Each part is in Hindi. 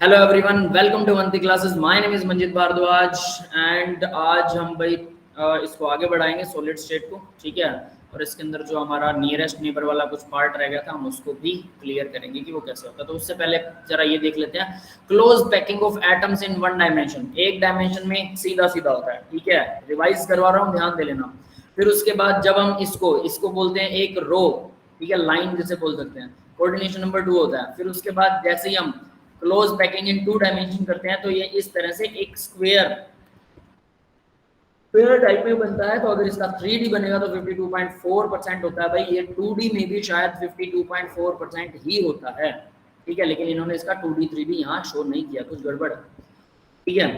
Hello everyone, welcome to Vanti classes. My name is Manjit Bhardwaj and आज हम भाई इसको आगे बढ़ाएंगे सॉलिड स्टेट को, ठीक है। और इसके अंदर जो हमारा नियरेस्ट नेबर वाला कुछ पार्ट रह गया था हम उसको भी क्लियर करेंगे कि वो कैसे होता है। तो उससे पहले जरा ये देख लेते हैं, close packing of atoms in one dimension. एक डायमेंशन में सीधा सीधा होता है, ठीक है। रिवाइज करवा रहा हूँ, ध्यान दे लेना। फिर उसके बाद जब हम इसको बोलते हैं एक रो, ठीक है, लाइन जैसे बोल सकते हैं। कोऑर्डिनेशन नंबर 2 होता है। फिर उसके बाद जैसे ही हम क्लोज पैकिंग इन 2 डायमेंशन करते हैं तो ये इस तरह से एक स्क्वायर टाइप में बनता है। तो अगर इसका 3D बनेगा तो 52.4% होता है। भाई ये 2D में भी शायद 52.4% ही होता है, ठीक है। लेकिन इन्होंने इसका 2D 3D यहाँ शो नहीं किया, कुछ गड़बड़, ठीक है।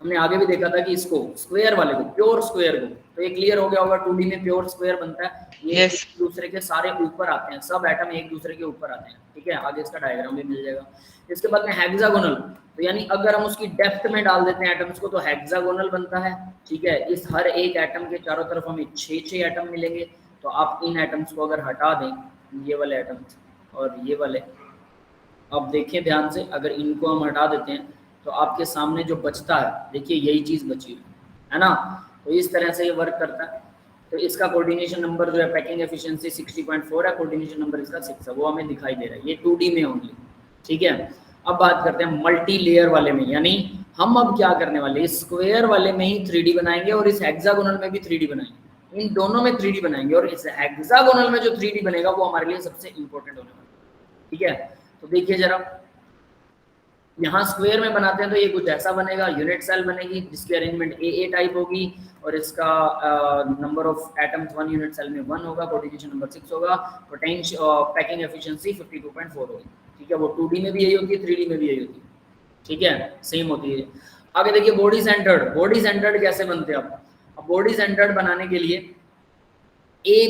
हमने आगे भी देखा था कि इसको स्क्वायर वाले को, प्योर स्क्वायर को, तो ये क्लियर हो गया होगा। 2D में प्योर स्क्वायर बनता है, ये Yes. एक दूसरे के सारे ऊपर आते हैं, सब एटम एक दूसरे के ऊपर आते हैं, ठीक है। आगे इसका डायग्राम भी मिल जाएगा। इसके बाद में हेक्सागोनल, तो यानी अगर हम उसकी डेप्थ में डाल देते हैं एटम्स को तो हेक्सागोनल बनता है, ठीक है। इस हर एक एटम के चारों तरफ हमें 6 एटम मिलेंगे। तो आप इन एटम्स को अगर हटा दें, ये वाले एटम्स और ये वाले, अब देखिए ध्यान से, अगर इनको हम हटा देते हैं तो आपके सामने जो बचता है, देखिए यही चीज बची है ना। तो इस तरह से ये वर्क करता है। तो इसका कोऑर्डिनेशन नंबर जो है, पैकिंग एफिशिएंसी 60.4 है, कोऑर्डिनेशन नंबर इसका 6 है, वो हमें दिखाई दे रहा है। ये 2D में ओनली, ठीक है। अब बात करते हैं मल्टी लेयर वाले में, यानी हम अब क्या करने वाले, इस स्क्वायर वाले में ही 3D बनाएंगे और इस हेक्सागोनल में भी 3D बनाएंगे। इन दोनों में 3D बनाएंगे और इस हेक्सागोनल में जो 3D बनेगा वो हमारे लिए सबसे इंपॉर्टेंट होने वाला है, ठीक है। तो देखिए जरा, यहाँ स्क्वायर में बनाते हैं तो ये कुछ ऐसा बनेगा, यूनिट सेल बनेगी जिसकी अरेंजमेंट ए टाइप होगी और इसका number of atoms 1 unit cell में 1 होगा, कोऑर्डिनेशन नंबर 6 होगा, पोटेंशियल पैकिंग एफिशिएंसी 52.4 होगी, ठीक है। वो 2D में भी यही होती है, 3D में भी यही होती है, ठीक है, सेम होती है। आगे देखिए बॉडी सेंटर्ड। बॉडी सेंटर्ड कैसे बनते हैं? अब बॉडी सेंटर्ड बनाने के लिए ए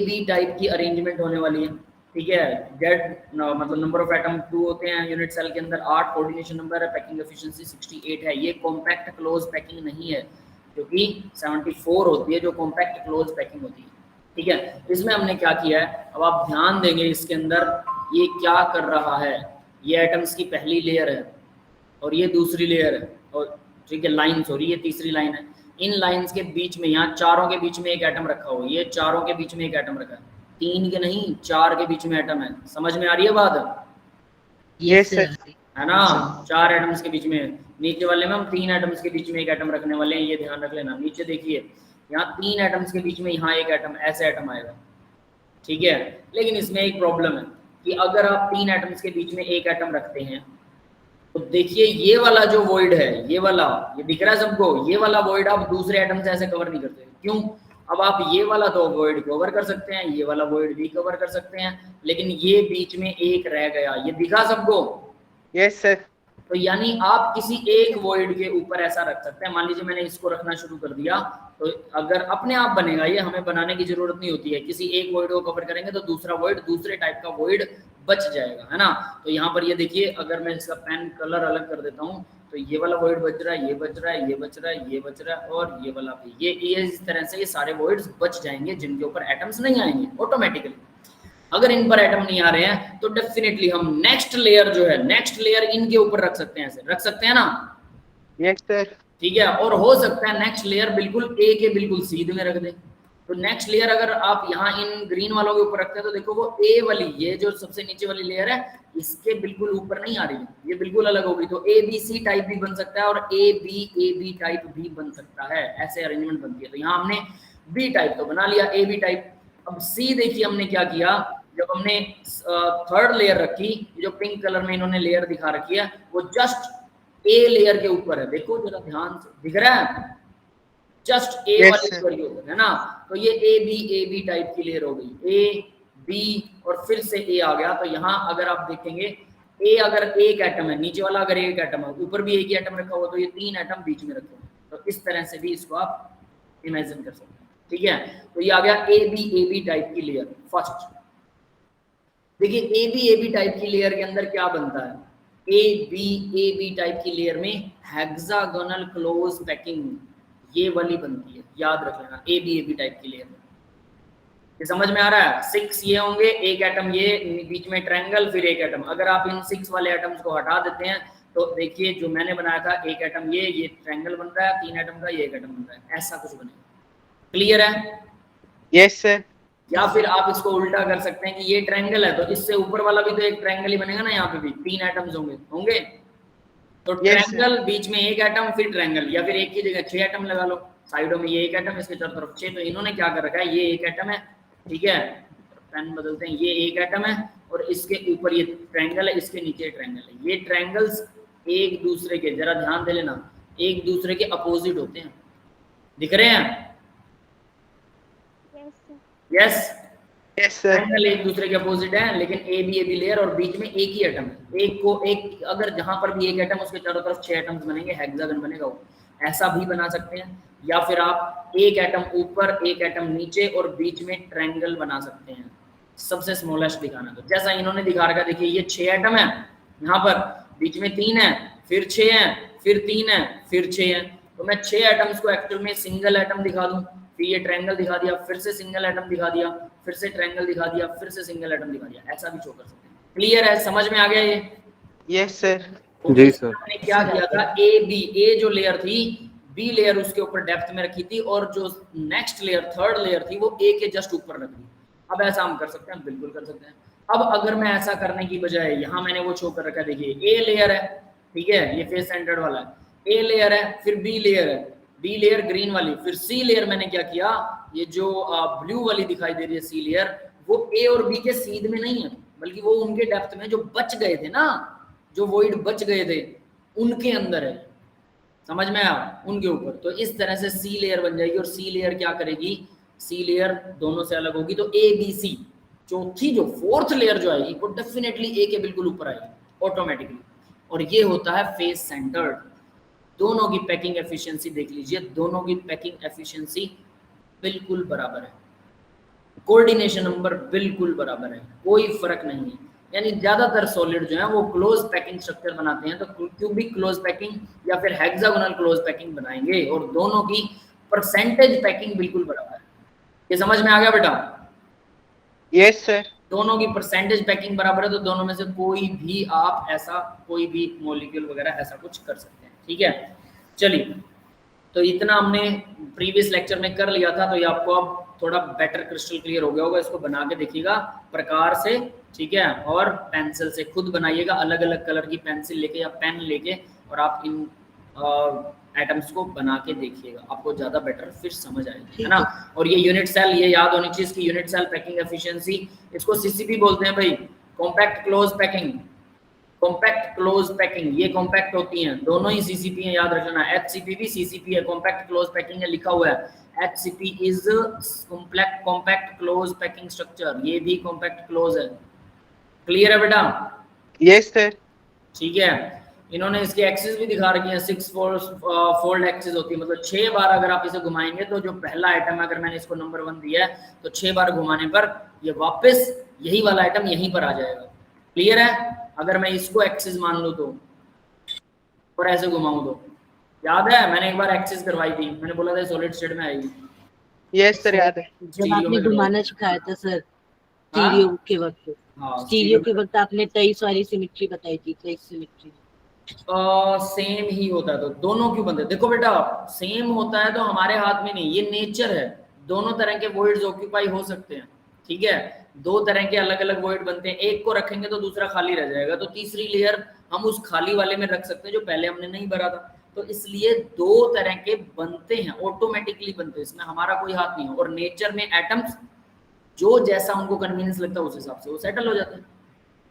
बी टाइप की अरेंजमेंट होने वाली है, ठीक है। जेड मतलब नंबर ऑफ एटम 2 होते हैं यूनिट सेल के अंदर, 8 कोऑर्डिनेशन नंबर है, पैकिंग एफिशिएंसी 68 है। ये कॉम्पैक्ट क्लोज पैकिंग नहीं है, क्योंकि 74 होती है जो कॉम्पैक्ट क्लोज पैकिंग होती है, ठीक है। इसमें हमने क्या किया है, अब आप ध्यान देंगे इसके अंदर ये क्या कर रहा है। ये एटम्स की पहली लेयर है और ये दूसरी लेयर है, और ठीक है, लाइन, सॉरी, ये तीसरी लाइन है। इन लाइंस के बीच में, यहाँ चारों के बीच में एक एटम रखा हो, ये चारों के बीच में एक एटम रखा है, 3 के नहीं 4 के बीच में एटम है। समझ में आ रही है बात? Yes, sir. है ना, 4 एटम्स के बीच में। नीचे वाले में हम 3 एटम्स के बीच में एक एटम रखने वाले हैं, ये ध्यान रख लेना। नीचे देखिए, यहाँ 3 एटम्स के बीच में यहाँ एक एटम, ऐसे एटम आएगा, ठीक है। लेकिन इसमें एक प्रॉब्लम है कि अगर आप 3 एटम्स के बीच में एक एटम रखते हैं तो देखिए ये वाला जो वॉइड है, ये वाला, ये दिख रहा है सबको, ये वाला वॉइड आप दूसरे एटम से ऐसे कवर नहीं करते। क्यों? अब आप ये वाला तो वॉइड कवर कर सकते हैं, ये वाला वॉइड भी कवर कर सकते हैं, लेकिन ये बीच में एक रह गया, ये दिखा सबको? Yes, sir. तो यानी आप किसी एक वॉइड के ऊपर ऐसा रख सकते हैं। मान लीजिए मैंने इसको रखना शुरू कर दिया, तो अगर अपने आप बनेगा, ये हमें बनाने की जरूरत नहीं होती है। किसी एक वॉइड को कवर करेंगे तो दूसरा वॉइड, दूसरे टाइप का वॉइड बच जाएगा, है ना। तो यहाँ पर ये देखिए, अगर मैं इसका पेन कलर अलग कर देता हूँ तो ये वाला वॉइड बच रहा है, ये बच रहा है, ये बच रहा है, ये बच रहा है, और ये वाला भी। ये इस तरह से ये सारे वॉइड्स बच जाएंगे जिनके ऊपर एटम्स नहीं आएंगे ऑटोमेटिकली। अगर इन पर एटम नहीं आ रहे हैं तो डेफिनेटली हम नेक्स्ट लेयर जो है, नेक्स्ट लेयर इनके ऊपर रख सकते हैं, ऐसे रख सकते हैं ना। Yes, sir. ठीक है, और हो सकता है नेक्स्ट लेयर बिल्कुल ए के बिल्कुल सीधे में रख दें। तो नेक्स्ट लेयर अगर आप यहाँ इन ग्रीन वालों के ऊपर रखते हैं तो देखो वो ए वाली, ये जो सबसे नीचे वाली लेयर है, इसके बिल्कुल ऊपर नहीं आ रही है, ये बिल्कुल अलग होगी। तो ए बी सी टाइप भी बन सकता है और ए बी टाइप भी बन सकता है, ऐसे अरेंजमेंट बनती है। तो यहाँ हमने बी टाइप तो बना लिया, ए बी टाइप। अब सी देखिए हमने क्या किया, जब हमने थर्ड लेयर रखी, जो पिंक कलर में इन्होंने लेयर दिखा रखी है, वो जस्ट ए लेयर के ऊपर है। देखो जरा ध्यान से, दिख रहा है? जस्ट ए वाली लेयर के ऊपर है ना। तो ये ए बी टाइप की लेयर हो गई, ए बी और फिर से ए आ गया। तो यहाँ अगर आप देखेंगे, ए अगर एक एटम है, नीचे वाला अगर एक एटम है, ऊपर भी एक ही एटम रखा हुआ, तो ये 3 एटम बीच में रखे हुए। तो इस तरह से भी इसको आप इमेजिन कर सकते हैं, ठीक है। तो ये आ गया ए बी टाइप की लेयर फर्स्ट। देखिए ए बी टाइप की लेयर के अंदर क्या बनता है, ए बी टाइप की लेयर में हेक्सागोनल क्लोज पैकिंग ये वाली बनती है, याद रख लेना, ए बी टाइप की लेयर में। ये समझ में आ रहा है? 6 ये होंगे, एक एटम ये, बीच में ट्रायंगल, फिर एक एटम। अगर आप इन 6 वाले एटम्स को हटा देते हैं तो देखिए जो मैंने बनाया था, एक एटम ये ट्रायंगल बन रहा है, 3 एटम का ये एक एटम बन रहा है, ऐसा कुछ बनेगा। क्लियर है? Yes sir. या फिर आप इसको उल्टा कर सकते हैं कि ये ट्रायंगल है तो इससे ऊपर वाला भी तो एक ट्रायंगल ही बनेगा ना, यहाँ पे भी 3 एटम्स होंगे तो ट्रायंगल, बीच में एक एटम, फिर ट्रायंगल, या फिर एक की जगह 6 एटम लगा लो, साइडों में ये एक एटम, इसके चारों तरफ 6। तो इन्होंने क्या कर रखा है, ये एक एटम है, ठीक है, पेन बदलते हैं, ये एक एटम है और इसके ऊपर ये ट्रायंगल है, इसके नीचे ट्रायंगल है। ये ट्रायंगल्स एक दूसरे के, जरा ध्यान दे लेना, एक दूसरे के अपोजिट होते हैं। दिख रहे हैं? Yes, yes sir. ट्रायंगल एक दूसरे के अपोजिट है, लेकिन ए बी लेयर और बीच में एक ही एटम है। एक अगर जहां पर भी एक एटम, उसके चारों तरफ 6 एटम्स बनेंगे, हेक्सागन बनेगा वो। ऐसा भी बना सकते हैं, या फिर आप एक एटम ऊपर, एक एटम नीचे और बीच में ट्रायंगल बना सकते हैं। सबसे स्मॉलेस्ट दिखाना, तो जैसा इन्होंने दिखा रखा, देखिए ये 6 एटम है, यहाँ पर बीच में 3 है, फिर 6 है, फिर 3 है, फिर 6 है। तो मैं 6 एटम्स को एक्चुअल में सिंगल एटम दिखा दूं, फिर ये ट्रायंगल दिखा दिया, फिर से सिंगल एटम दिखा दिया, फिर से ट्रायंगल दिखा दिया, फिर से सिंगल एटम दिखा दिया, ऐसा भी शो कर सकते हैं। क्लियर है? समझ में आ गया ये? Yes sir. जी सर। हमने क्या किया था, ए जो लेयर थी, बी लेयर उसके ऊपर डेप्थ में रखी थी, और जो नेक्स्ट लेयर, थर्ड लेयर थी, वो ए के जस्ट ऊपर रख दी। अब ऐसा हम कर सकते हैं, बिल्कुल कर सकते हैं। अब अगर मैं ऐसा करने की बजाय, यहाँ मैंने वो शो कर रखा है, देखिए ए लेयर है, ठीक है, ये फेस सेंटर्ड वाला है, ए लेयर है, फिर बी लेयर है, बी लेयर ग्रीन वाली, फिर सी लेयर मैंने क्या किया, ये जो ब्लू वाली दिखाई दे रही है सी लेयर, वो ए और बी के सीध में नहीं है, बल्कि वो उनके डेप्थ में जो बच गए थे ना, जो वॉइड बच गए थे, उनके अंदर है। समझ में आया? उनके ऊपर। तो इस तरह से सी लेयर बन जाएगी, और सी लेयर क्या करेगी, सी लेयर दोनों से अलग होगी, तो ए बी सी, चौथी जो फोर्थ लेयर जो आएगी वो डेफिनेटली ए के बिल्कुल ऊपर आएगी ऑटोमेटिकली। और ये होता है फेस सेंटर्ड। दोनों की पैकिंग एफिशिएंसी देख लीजिए, दोनों की पैकिंग एफिशिएंसी बिल्कुल बराबर है, कोऑर्डिनेशन नंबर बिल्कुल बराबर है, कोई फर्क नहीं है। यानी ज्यादातर सॉलिड जो है वो क्लोज पैकिंग स्ट्रक्चर बनाते हैं, तो क्यूबिक क्लोज पैकिंग या फिर हेक्सागोनल क्लोज पैकिंग बनाएंगे, और दोनों की परसेंटेज पैकिंग बिल्कुल बराबर है। ये समझ में आ गया बेटा? Yes sir. दोनों की परसेंटेज पैकिंग बराबर है, तो दोनों में से कोई भी आप ऐसा, कोई भी मॉलिक्यूल वगैरह ऐसा कुछ कर सकते हैं, ठीक है। चलिए, तो इतना हमने प्रीवियस लेक्चर में कर लिया था, तो ये आपको अब थोड़ा बेटर क्रिस्टल क्लियर हो गया होगा। इसको बना के देखिएगा प्रकार से, ठीक है, और पेंसिल से खुद बनाइएगा, अलग अलग कलर की पेंसिल लेके या पेन लेके, और आप इन एटम्स को बना के देखिएगा, आपको ज़्यादा बेटर फिर समझ आएगी, है ना। और ये यूनिट सेल, ये याद होनी चाहिए इसकी यूनिट सेल पैकिंग एफिशिएंसी, इसको सीसीपी बोलते हैं भाई, compact close packing. Compact close packing, ये कॉम्पैक्ट होती हैं, दोनों ही सीसीपी हैं, याद रखना। एचसीपी भी सीसीपी है, कॉम्पैक्ट क्लोज पैकिंग है, लिखा हुआ है HCP is compact close packing structure, ये भी कॉम्पैक्ट क्लोज है। क्लियर है बेटा? Yes sir. ठीक है। इन्होंने इसके एक्सिस भी दिखा रखी है, 6 फोल्ड एक्सिस होती है, मतलब 6 बार अगर आप इसे घुमाएंगे तो जो पहला आइटम है, अगर मैंने इसको नंबर 1 दिया है तो 6 बार घुमाने पर ये वापस यही वाला आइटम यहीं पर आ जाएगा। क्लियर है? अगर मैं इसको एक्सिस मान लूँ तो, और ऐसे घुमाऊं तो, याद है मैंने एक बार एक्सिस करवाई थी, मैंने बोला था सॉलिड स्टेट में आएगी। यस सर, याद है। जब आपने घुमाना सिखाया था सर स्टीरियो के वक्त, स्टीरियो के वक्त आपने 23 वाली सिमेट्री बताई थी, 23 सिमेट्री सेम ही होता है, तो दोनों क्यों बनते हैं? देखो बेटा, सेम होता है तो हमारे हाथ में नहीं, ये नेचर है। दोनों तरह के वॉइड्स ऑक्यूपाई हो सकते हैं, ठीक है। दो तरह के अलग अलग वॉइड बनते हैं, एक को रखेंगे तो दूसरा खाली रह जाएगा, तो तीसरी लेयर हम उस खाली वाले में रख सकते हैं जो पहले हमने नहीं भरा था। तो इसलिए दो तरह के बनते हैं, ऑटोमेटिकली बनते हैं, इसमें हमारा कोई हाथ नहीं है। और नेचर में एटम्स जो जैसा उनको कन्वीनियंस लगता है उस हिसाब से वो सेटल हो जाते हैं,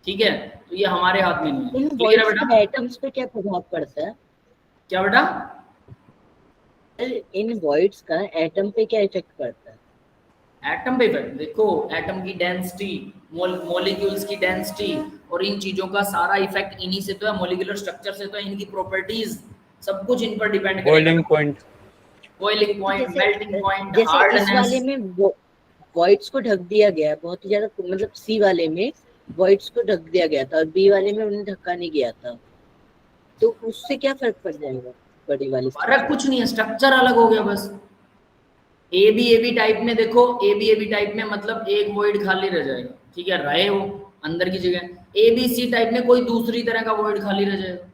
ठीक है। तो ये हमारे हाथ में नहीं है। ठीक है बेटा? एटम्स पे क्या प्रभाव पड़ता है? क्या बेटा? इन वॉइड्स का एटम पे क्या इफेक्ट पड़ता है? एटम पे इफेक्ट देखो, एटम की डेंसिटी, मॉलिक्यूल्स की डेंसिटी और इन चीजों का सारा इफेक्ट इन्हीं से तो है, मॉलिक्यूलर स्ट्रक्चर से तो है, इनकी प्रॉपर्टीज सब कुछ इन पर डिपेंड करेगा। बॉइलिंग पॉइंट, मेल्टिंग पॉइंट, जैसे हार्डनेस। इस वाले में वॉइड्स को ढक दिया गया है बहुत ही ज्यादा, मतलब सी वाले में वॉइड्स को ढक दिया गया था और बी वाले में उन्हें ढका नहीं गया था, तो उससे क्या फर्क पड़ जाएगा? बड़ी वाली फर्क कुछ नहीं है, स्ट्रक्चर अलग हो गया बस। ए बी टाइप में देखो, ए बी टाइप में मतलब एक वॉइड खाली रह जाएगा, ठीक है, रहे वो अंदर की जगह। ए बी सी टाइप में कोई दूसरी तरह का वॉइड खाली रह जाएगा,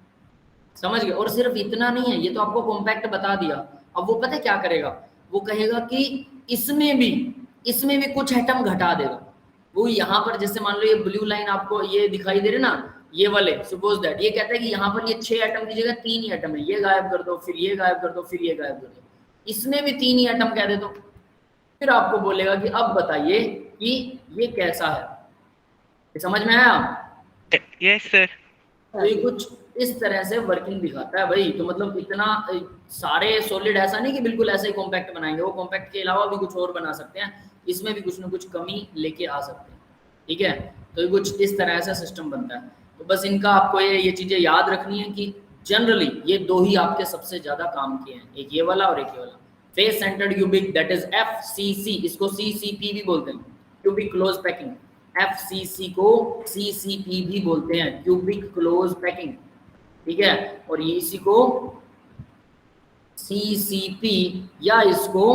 समझ गए। और सिर्फ इतना नहीं है, ये तो आपको कॉम्पैक्ट बता दिया। अब वो पता है क्या करेगा, वो कहेगा कि इसमें भी कुछ एटम घटा देगा। वो यहाँ पर जैसे मान लो ये ब्लू लाइन आपको ये दिखाई दे रही ना, ये वाले, सपोज दैट ये कहता है कि यहाँ पर ये 6 एटम की जगह 3 ही एटम है, ये गायब कर दो, फिर ये गायब कर दो, फिर ये गायब कर दो, इसमें भी 3 ही एटम कह दे दो। फिर आपको बोलेगा कि अब बताइए कि ये कैसा है, ये समझ में आया? Yes sir. तो ये कुछ इस तरह से वर्किंग दिखाता है भाई। तो मतलब इतना सारे सॉलिड ऐसा नहीं कि बिल्कुल ऐसे ही कॉम्पैक्ट बनाएंगे, वो कॉम्पैक्ट के अलावा भी कुछ और बना सकते हैं, इसमें भी कुछ ना कुछ कमी लेके आ सकते हैं, ठीक है। तो ये कुछ इस तरह से सिस्टम बनता है। तो बस इनका आपको ये चीजें याद रखनी है कि जनरली ये दो ही आपके सबसे ज्यादा काम के हैं, एक ये वाला और एक ये वाला। Face centred cubic that is FCC, इसको CCP भी बोलते हैं, क्यूबिक क्लोज पैकिंग। FCC को CCP भी बोलते हैं, क्यूबिक क्लोज पैकिंग, ठीक है। और ये इसी को CCP या इसको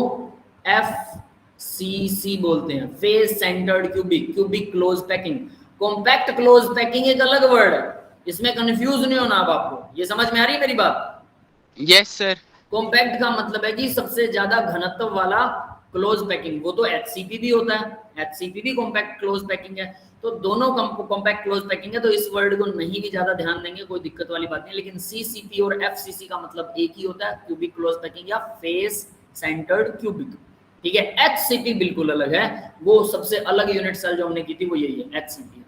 FCC बोलते हैं, face centred cubic close packing. Compact close packing एक अलग वर्ड है, इसमें कंफ्यूज नहीं होना अब आपको। ये समझ में आ रही है मेरी बात? Yes sir. कॉम्पैक्ट का मतलब है कि सबसे ज्यादा घनत्व वाला क्लोज पैकिंग, वो तो HCP भी होता है, HCP भी कॉम्पैक्ट क्लोज पैकिंग है। तो दोनों कॉम्पैक्ट क्लोज पैकिंग है, तो इस वर्ड को नहीं भी ज्यादा ध्यान देंगे, कोई दिक्कत वाली बात नहीं। लेकिन CCP और FCC का मतलब एक ही होता है, क्यूबिक क्लोज पैकिंग या फेस सेंटर्ड क्यूबिक, ठीक है। HCP बिल्कुल अलग है, वो सबसे अलग यूनिट सेल जो हमने की थी वो यही है, HCP।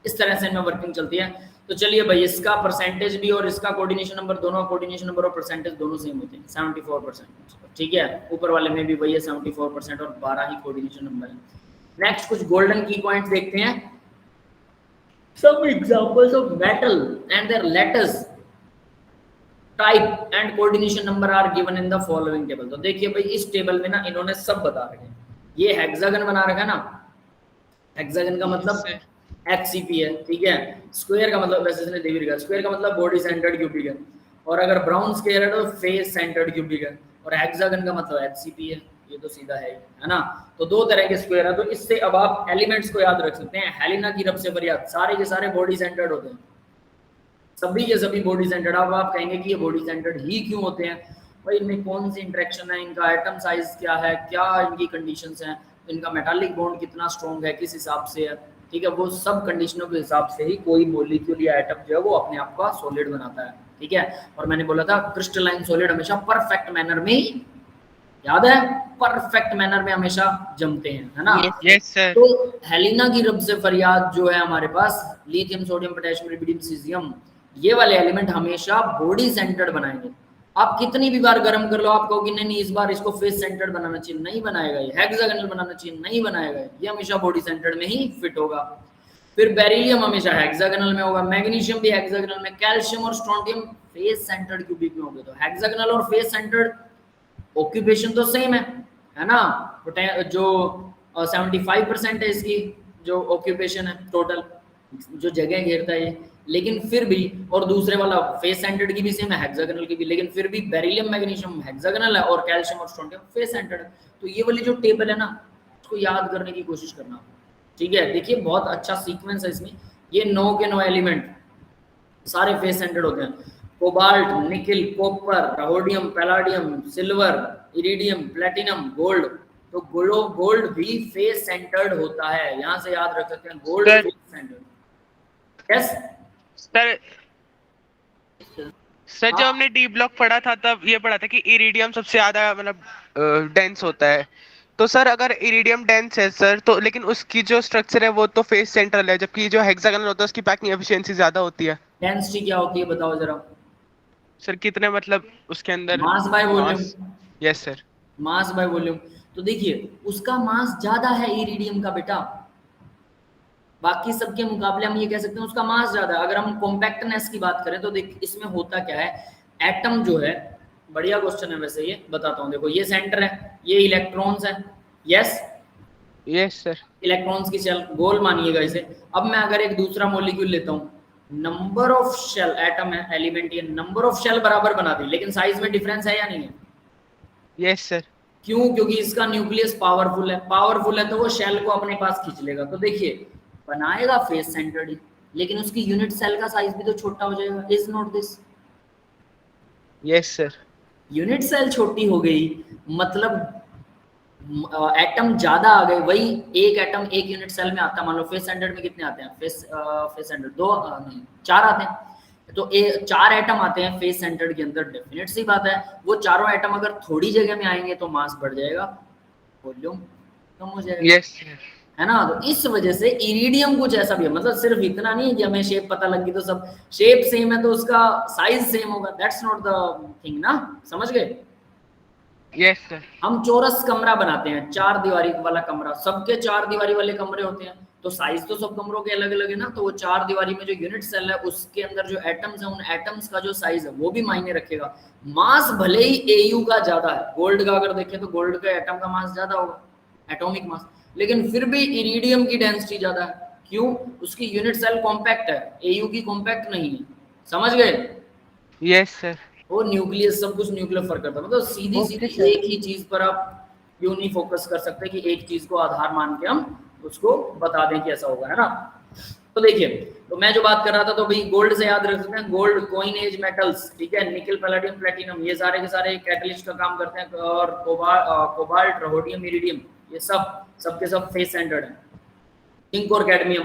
इस तरह से इनमें वर्किंग चलती है। तो चलिए भाई, इसका परसेंटेज भी और इसका कोऑर्डिनेशन नंबर, दोनों कोऑर्डिनेशन नंबर और परसेंटेज दोनों सेम होते हैं, 74%, ठीक है। ऊपर वाले में भी वही है 74% और 12 ही कोऑर्डिनेशन नंबर है। नेक्स्ट कुछ गोल्डन की पॉइंट्स देखते हैं। Some examples of metal and their lattice type and coordination number are given in the following table. तो देखिए भाई, इस टेबल में ना इन्होंने सब बता रखे हैं। ये हेक्सागन बना रखा है ना, हेक्सागन का मतलब HCP है, ठीक है। स्क्वायर का मतलब वैसे इसने दे भी रखा है, स्क्वायर का मतलब बॉडी सेंटर्ड क्यूबिक है, और अगर ब्राउन स्क्वायर है तो फेस सेंटर्ड क्यूबिक है, और हेक्सागन का मतलब HCP है। ये तो सीधा है ना। तो दो तरह के स्क्वायर है, तो इससे अब आप एलिमेंट्स को याद रख सकते हैं। हेलिना की रब से फरियाद, सारे के सारे बॉडी सेंटर्ड होते हैं, सभी के सभी बॉडी सेंटर्ड। अब आप कहेंगे कि ये बॉडी सेंटर्ड ही क्यों होते हैं भाई, इनमें कौन सी इंटरेक्शन है, इनका एटम साइज क्या है, क्या इनकी कंडीशंस हैं, इनका मेटालिक बॉन्ड कितना स्ट्रॉन्ग है, किस हिसाब से है, ठीक है। वो सब कंडीशनों के हिसाब से ही कोई मॉलिक्यूल या एटम जो है वो अपने आप का सॉलिड बनाता है, ठीक है। और मैंने बोला था क्रिस्टलाइन सॉलिड हमेशा परफेक्ट मैनर में, याद है, परफेक्ट मैनर में हमेशा जमते हैं, है ना। Yes sir. तो हेलिना की रब से फरियाद जो है हमारे पास, lithium sodium potassium rubidium caesium, ये वाले एलिमेंट हमेशा बॉडी सेंटर्ड बनाएंगे। आप कितनी भी बार गर्म कर लो, आप कहोगे नहीं इस बार इसको फेस सेंटर्ड बनाना चाहिए, नहीं बनाएगा। ये हेक्सागोनल बनाना चाहिए, नहीं बनाएगा। ये हमेशा बॉडी सेंटर्ड में ही फिट होगा। फिर बेरिलियम हमेशा हेक्सागोनल में होगा, मैग्नीशियम भी हेक्सागोनल में, कैल्शियम और स्ट्रोंटियम फेस सेंटर्ड क्यूबिक में होंगे। तो हेक्सागोनल और फेस सेंटर्ड ऑक्यूपेशन तो सेम है ना। जो 75% है इसकी जो ऑक्यूपेशन है टोटल, जो जगह घेरता है ये, लेकिन फिर भी, और दूसरे वाला फेस सेंटर्ड की भी सेम है, हेक्सागोनल की भी, लेकिन फिर भी बेरिलियम मैग्नीशियम हेक्सागोनल है और कैल्शियम और स्ट्रोंटियम फेस सेंटर्ड है। तो ये वाली जो टेबल है ना, उसको याद करने की कोशिश करना, ठीक है। देखिए बहुत अच्छा सीक्वेंस है इसमें। ये 9 के 9 एलिमेंट सारे फेस सेंटर्ड होते हैं। Cobalt, nickel, copper, rhodium, palladium, silver, iridium, platinum, gold. तो गोल्ड भी फेस सेंटर्ड होता है, यहाँ से याद रख सकते हैं, gold face centred. Yes sir जब हमने डी ब्लॉक पढ़ा था तब ये पढ़ा था कि इरिडियम सबसे ज्यादा मतलब डेंस होता है। तो सर अगर इरिडियम डेंस है सर, तो लेकिन उसकी जो स्ट्रक्चर है वो तो फेस सेंट्रल है, जबकि जो हेक्सागोनल होता है उसकी पैकिंग एफिशिएंसी ज्यादा होती है। डेंसिटी क्या होती है बताओ जरा सर कितने मतलब उसके अंदर mass by volume. Yes sir, mass by volume. तो देखिए उसका मास ज्यादा है इरिडियम का बेटा, बाकी सबके मुकाबले हम ये कह सकते हैं उसका मास ज्यादा है। अगर हम कॉम्पैक्टनेस की बात करें तो देख इसमें होता क्या है, एटम जो है, बढ़िया क्वेश्चन है वैसे ये, बताता हूँ। देखो ये सेंटर है, ये इलेक्ट्रॉन्स है, यस यस सर, इलेक्ट्रॉन्स की शेल गोल मानिएगा इसे। अब मैं अगर एक दूसरा मॉलिक्यूल लेता हूँ, नंबर ऑफ शेल, एटम है एलिमेंट, ये नंबर ऑफ शेल बराबर बना दी, लेकिन साइज में डिफरेंस है या नहीं है? Yes sir. क्यों? क्योंकि इसका न्यूक्लियस पावरफुल है तो वो शेल को अपने पास खींच लेगा। तो देखिए बनाएगा फेस सेंटर्ड ही, लेकिन उसकी यूनिट सेल का साइज भी तो छोटा हो जाएगा। Is not this? Yes sir. Unit cell छोटी हो गई मतलब एटम ज्यादा आ गए। वही एक एटम एक यूनिट सेल में आता है। मान लो फेस सेंटर्ड में कितने आते हैं? फेस सेंटर्ड दो नहीं 4 आते हैं। तो 4 एटम आते हैं फेस सेंटर्ड के अंदर। डेफिनेट सी बात है वो चारों एटम अगर थोड़ी जगह में आएंगे तो मास बढ़ जाएगा, वॉल्यूम कम हो जाएगा। यस है ना? तो इस वजह से इरिडियम कुछ ऐसा भी है। मतलब सिर्फ इतना नहीं है कि हमें शेप पता लगी तो सब शेप सेम है तो उसका साइज सेम होगा। दैट्स नॉट द थिंग ना, समझ गए? Yes sir. हम चौरस कमरा बनाते हैं, 4 दीवारी वाला कमरा, सबके 4 दीवारी वाले कमरे होते हैं तो साइज तो सब कमरों के अलग अलग है ना। तो वो 4 दीवारी में जो यूनिट सेल है उसके अंदर जो एटम्स है उन एटम्स का जो साइज है वो भी मायने रखेगा। मास भले ही एयू का ज्यादा है, गोल्ड का अगर देखें तो गोल्ड का एटम का मास ज्यादा होगा, एटॉमिक मास, लेकिन फिर भी इरिडियम की डेंसिटी ज्यादा है। क्यों? उसकी यूनिट सेल कॉम्पैक्ट है, एयू की कॉम्पैक्ट नहीं है। समझ गए? Yes sir. वो न्यूक्लियस सब कुछ न्यूक्लियर फर्क करता है। मतलब सीधी Okay, सीधी sir. एक ही चीज पर आप क्यों नहीं फोकस कर सकते कि एक चीज को आधार मान के हम उसको बता दें कि ऐसा होगा, है ना? तो देखिए, तो मैं जो बात कर रहा था तो भाई गोल्ड से याद रख सकते हैं, गोल्ड कॉइन एज मेटल्स, ठीक है, निकल पैलेडियम प्लेटिनम ये सारे के सारे कैटलिस्ट का काम करते हैं। और कोबाल्ट रोडियम इरिडियम ये सब के सब फेस सेंटर्ड है। जिंक और कैडमियम,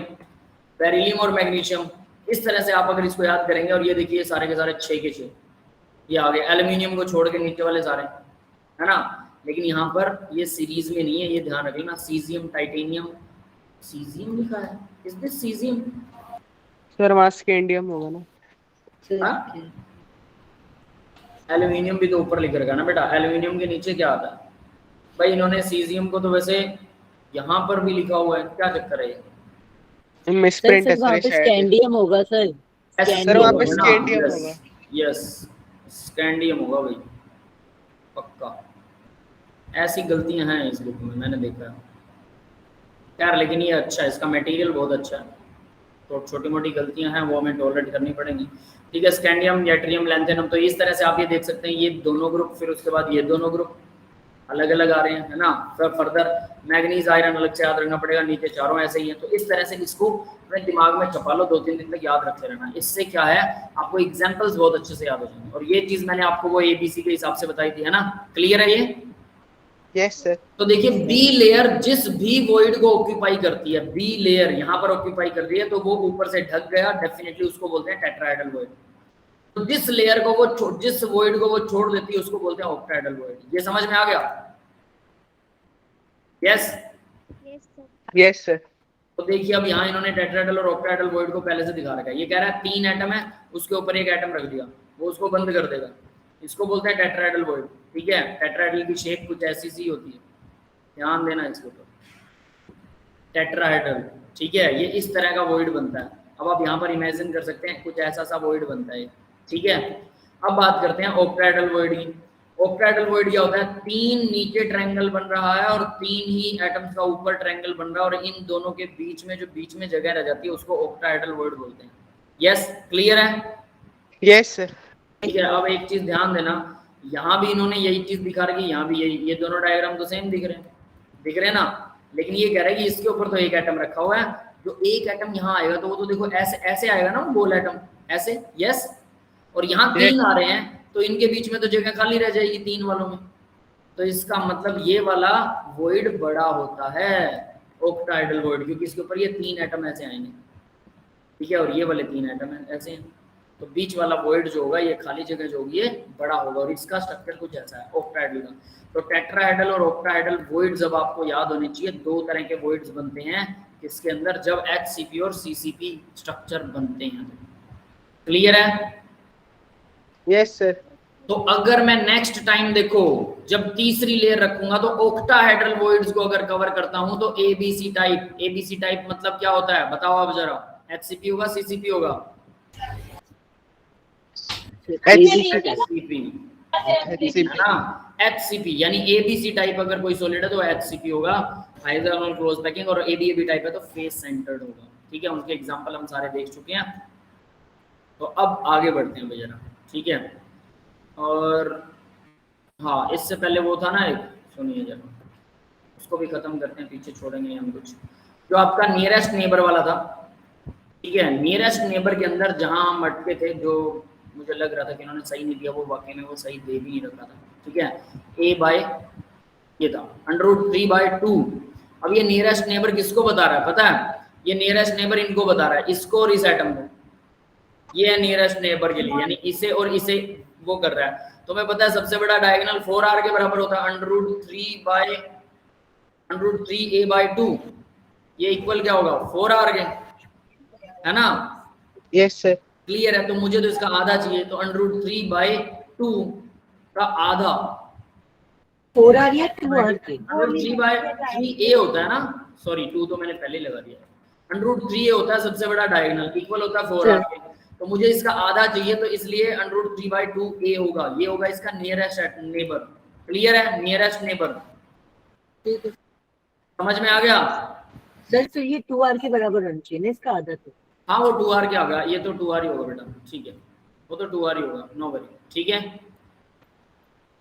बेरिलियम और मैग्नीशियम, इस तरह से आप अगर इसको याद करेंगे। और ये देखिए सारे के सारे 6 के 6 ये आ गए। एल्यूमिनियम को छोड़ के नीचे वाले सारे, है ना? लेकिन यहाँ पर ये सीरीज में नहीं है, ये ध्यान रखना। सीजियम, टाइटेनियम, सीजियम लिखा है, इज दिस सीजियम? सर वहाँ स्कैंडियम होगा ना। Sir, हाँ? एल्यूमिनियम भी तो ऊपर लिख रखा है ना बेटा, एल्यूमिनियम के नीचे क्या आता है भाई? इन्होंने सीजियम को तो वैसे यहाँ पर भी लिखा हुआ है, क्या चक्कर है ये? मिसप्रिंट है सर वहाँ सर पे शायद। स्कैंडियम होगा सर। सर वहाँ पे है ना? स्कैंडियम होगा। यस स्कैंडियम होगा भाई, पक्का। ऐसी गलतियां हैं इस बुक में, मैंने देखा है यार। लेकिन ये अच्छा है, इसका मटेरियल बहुत अच्छा है। तो छोटी मोटी गलतियां हैं वो हमें टॉलरेट करनी पड़ेंगी, ठीक है। स्कैंडियम, यट्रियम, लैंथेनम, तो इस तरह से आप ये देख सकते हैं ये दोनों ग्रुप, फिर उसके बाद ये दोनों ग्रुप अलग अलग आ रहे हैं, है ना? फिर फर्दर मैग्नीज आयरन अलग से याद रखना पड़ेगा, नीचे चारों ऐसे ही हैं। तो इस तरह से इसको अपने दिमाग में छपा लो, 2-3 दिन तक याद रखते रहना। इससे क्या है, आपको एग्जाम्पल्स बहुत अच्छे से याद हो जाएंगे। और ये चीज मैंने आपको वो ABC के हिसाब से बताई थी, है ना? क्लियर है ये? Yes sir. तो देखिए बी लेयर जिस भी वॉइड को ऑक्यूपाई करती है, बी लेयर यहाँ पर ऑक्यूपाई कर रही है तो वो ऊपर से ढक गया, डेफिनेटली उसको बोलते हैं टेट्राहेड्रल वॉइड। तो जिस लेयर को वो जिस वॉइड को वो छोड़ देती है उसको बोलते हैं ऑक्टाहेड्रल वॉइड। ये समझ में आ गया? Yes yes sir. तो देखिए अब यहाँ इन्होंने टेट्राहेड्रल और ऑक्टाहेड्रल वॉइड को पहले से दिखा रखा है। ये कह रहा है 3 एटम है, उसके ऊपर एक एटम रख दिया, वो उसको बंद कर देगा, इसको बोलते हैं टेट्राहेड्रल वॉइड, ठीक है। टेट्राहेड्रल की शेप कुछ ऐसी सी होती है, ध्यान देना इसके ऊपर, टेट्राहेड्रल, ठीक है। ये इस तरह का वॉइड बनता है। अब आप यहाँ पर इमेजिन कर सकते हैं कुछ ऐसा सा वॉइड बनता है, ठीक है। अब बात करते हैं ऑक्टाहेड्रल वॉइड की। ऑक्टाहेड्रल वॉइड क्या होता है? 3 नीचे ट्रायंगल बन रहा है और 3 ही एटम्स का ऊपर ट्रायंगल बन रहा है, और इन दोनों के बीच में जो बीच में जगह रह जाती है उसको ऑक्टाहेड्रल वॉइड बोलते हैं। यस क्लियर है? Yes sir. ठीक है। अब एक चीज ध्यान देना, यहाँ भी इन्होंने यही चीज दिखा रखी है, यहाँ भी यही, ये दोनों डायग्राम तो सेम दिख रहे हैं ना। लेकिन ये कह रहा है कि इसके ऊपर तो एक एटम रखा हुआ है, जो एक एटम यहाँ आएगा तो वो तो देखो ऐसे ऐसे आएगा ना, गोल एटम ऐसे, यस। और यहाँ 3 आ रहे हैं तो इनके बीच में तो जगह खाली रह जाएगी 3 वालों में। तो इसका मतलब ये वाला वॉइड बड़ा होता है, ऑक्टाहेड्रल वॉइड, क्योंकि इसके ऊपर ये 3 एटम ऐसे आएंगे, ठीक है, और ये वाले 3 एटम ऐसे हैं। तो बीच वाला वॉइड जो होगा, ये खाली जगह जो होगी, ये बड़ा होगा, और इसका स्ट्रक्चर कुछ ऐसा है ऑक्टाहेड्रल का। तो टेट्राहेड्रल और ऑक्टाहेड्रल वॉइड जब आपको याद होने चाहिए, 2 तरह के वॉइड्स बनते हैं किसके अंदर, जब HCP और CCP स्ट्रक्चर बनते हैं। क्लियर है? Yes sir. तो अगर मैं नेक्स्ट टाइम देखो जब तीसरी लेयर रखूंगा तो ऑक्टाहेड्रल वॉइड्स को अगर कवर करता हूं तो ABC टाइप। ABC टाइप मतलब क्या होता है बताओ आप जरा? HCP होगा, CCP होगा? HCP है ना, HCP यानी ABC टाइप अगर कोई सॉलिड है तो HCP होगा, हाइड्रोजन क्लोज पैकिंग। और AB टाइप है तो फेस सेंटर्ड होगा, ठीक है। उनके एग्जांपल हम सारे देख चुके हैं। तो अब आगे बढ़ते हैं भैया, ठीक है। और हाँ, इससे पहले वो था ना एक, सुनिए जरा, उसको भी खत्म करते हैं, पीछे छोड़ेंगे हम कुछ। जो आपका नियरेस्ट नेबर वाला था, ठीक है, नियरेस्ट नेबर के अंदर जहां हम अटके थे, जो मुझे लग रहा था कि इन्होंने सही नहीं दिया, वो वाकई में वो सही दे भी नहीं रखा था, ठीक है। a बाय ये था √3/2। अब ये नियरेस्ट नेबर किसको बता रहा है पता है? ये नियरेस्ट नेबर इनको बता रहा है, इसको और इस एटम को। ये है नियरेस्ट नेबर के लिए, यानी इसे और इसे वो कर रहा है। तो मैं पता है सबसे बड़ा डायगोनल 4r के बराबर होता है √3a/2। ये इक्वल क्या होगा 4r के, है ना? Yes sir. क्लियर है? तो मुझे तो इसका आधा चाहिए, तो √3/2 का आधा 4r या 2r के √3/3a होता है ना, सॉरी 2 तो मैंने पहले लगा दिया। √3a होता है सबसे बड़ा डायगोनल, इक्वल होता है 4r के। तो मुझे इसका आधा चाहिए, तो इसलिए √3/2a होगा, ये होगा इसका नियरेस्ट नेबर। क्लियर है? नियरेस्ट नेबर समझ में आ गया सर? फिर ये 2r के बराबर होना चाहिए ना इसका आधा तो। हाँ वो 2r क्या होगा, ये तो 2r ही होगा बेटा, ठीक है, वो तो 2r ही होगा, नो वरी, ठीक है।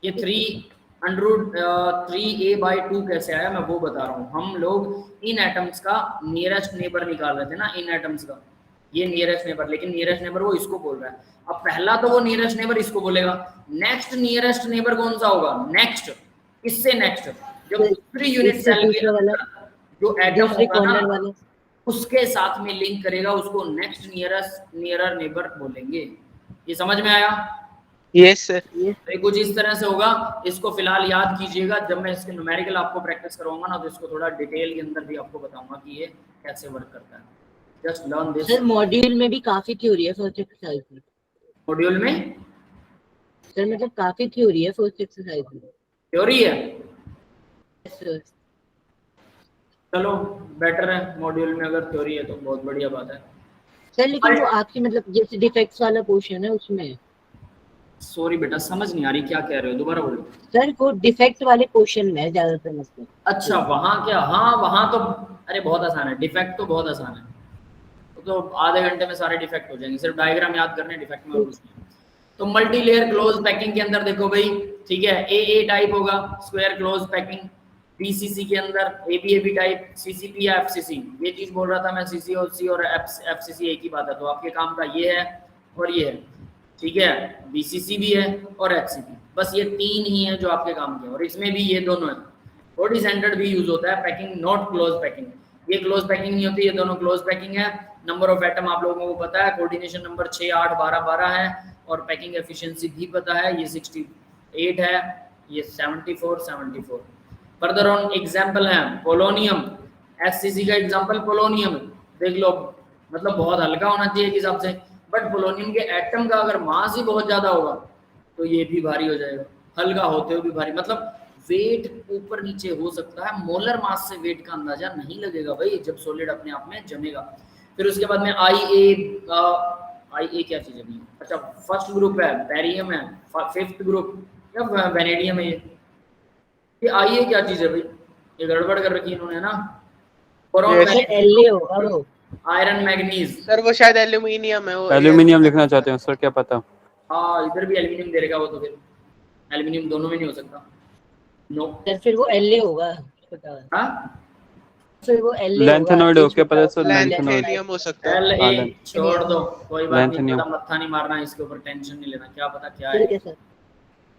ये 3a/2 कैसे आया मैं वो बता रहा हूँ। हम लोग इन एटम्स का नियरेस्ट नेबर निकाल रहे थे ना, इन एटम्स का, ये नियरेस्ट नेबर, लेकिन नियरेस्ट नेबर वो इसको बोल रहा है। अब पहला तो वो नियरेस्ट नेबर इसको बोलेगा, नेक्स्ट नियरेस्ट नेबर कौन सा होगा? नेक्स्ट, इससे नेक्स्ट, जब दूसरी यूनिट सेल के जो एटम होगा ना उसके साथ में लिंक करेगा, उसको नेक्स्ट नियरर नेबर बोलेंगे। ये समझ में आया? Yes sir. तो कुछ इस तरह से होगा, इसको फिलहाल याद कीजिएगा। जब मैं इसके न्यूमेरिकल आपको प्रैक्टिस करवाऊंगा ना, तो इसको थोड़ा डिटेल के अंदर भी आपको बताऊंगा कि ये कैसे वर्क करता है। Just learn this. Sir module में भी काफी थ्योरी है फर्स्ट एक्सरसाइज में। मॉड्यूल में सर मतलब काफी थ्योरी है फर्स्ट एक्सरसाइज में। थ्योरी है? सर चलो बेटर है, मॉड्यूल में अगर थ्योरी है तो बहुत बढ़िया बात है सर। लेकिन वो आपकी मतलब जैसे डिफेक्ट्स वाला पोर्शन है उसमें। सॉरी बेटा समझ नहीं आ रही क्या कह रहे हो, दोबारा बोलो। सर वो डिफेक्ट वाले पोर्शन में ज्यादातर मतलब। अच्छा वहां क्या? हाँ वहां तो अरे बहुत आसान है, डिफेक्ट तो बहुत आसान है, तो आधे घंटे में सारे डिफेक्ट हो जाएंगे, सिर्फ डायग्राम याद करने, डिफेक्ट में और कुछ नहीं। तो मल्टी लेयर क्लोज पैकिंग के अंदर देखो भाई, ठीक है, ए टाइप होगा स्क्वायर क्लोज पैकिंग, बीसीसी के अंदर एबी टाइप, सीसीपी या एफसीसी। ये चीज बोल रहा था मैं, सीसीओसी और एफसीसी एक ही बात है, तो आपके काम का ये है और ये है, ठीक है, बीसीसी भी है और एचसीपी, बस ये तीन ही है जो आपके काम के, और इसमें भी ये दोनों है। बॉडी सेंटर्ड भी यूज होता है पैकिंग, नॉट क्लोज पैकिंग। ये क्लोज पैकिंग नहीं होती, ये दोनों क्लोज पैकिंग है। नंबर ऑफ एटम आप लोगों को पता है, कोऑर्डिनेशन नंबर 6, 8, 12, 12 है, और पैकिंग एफिशिएंसी भी पता है, ये 68 है, ये 74। फर्दर ऑन एग्जांपल है पोलोनियम, एससीसी का एग्जांपल पोलोनियम देख लो, मतलब बहुत हल्का होना चाहिए एक हिसाब से, बट पोलोनियम के एटम का अगर मास ही बहुत ज्यादा होगा तो ये भी भारी हो जाएगा, हल्का होते हुए भी भारी, मतलब वेट ऊपर नीचे हो सकता है, मोलर मास से वेट का अंदाजा नहीं लगेगा भाई जब सॉलिड अपने आप में जमेगा। फिर उसके बाद में आई ए क्या चीज है? अच्छा फर्स्ट ग्रुप है बैरियम है, फिफ्थ ग्रुप या वेनेडियम है। ये आई ए क्या चीज है भाई? ये गड़बड़ कर रखी है इन्होंने ना। आयरन मैग्नीज सर वो शायद एल्यूमिनियम है, वो एल्यूमिनियम लिखना चाहते हैं सर, क्या पता। हाँ इधर भी एल्यूमिनियम दे रहेगा वो, तो फिर एल्यूमिनियम दोनों में नहीं हो सकता। नो फिर वो एल होगा, हाँ फिर वो एल लैंथेनॉइड हो, क्या पता सर? लैंथेनियम हो सकता है। एल छोड़ दो, कोई बात नहीं, ज्यादा मत्था नहीं मारना, इसके ऊपर टेंशन नहीं लेना, क्या पता क्या है।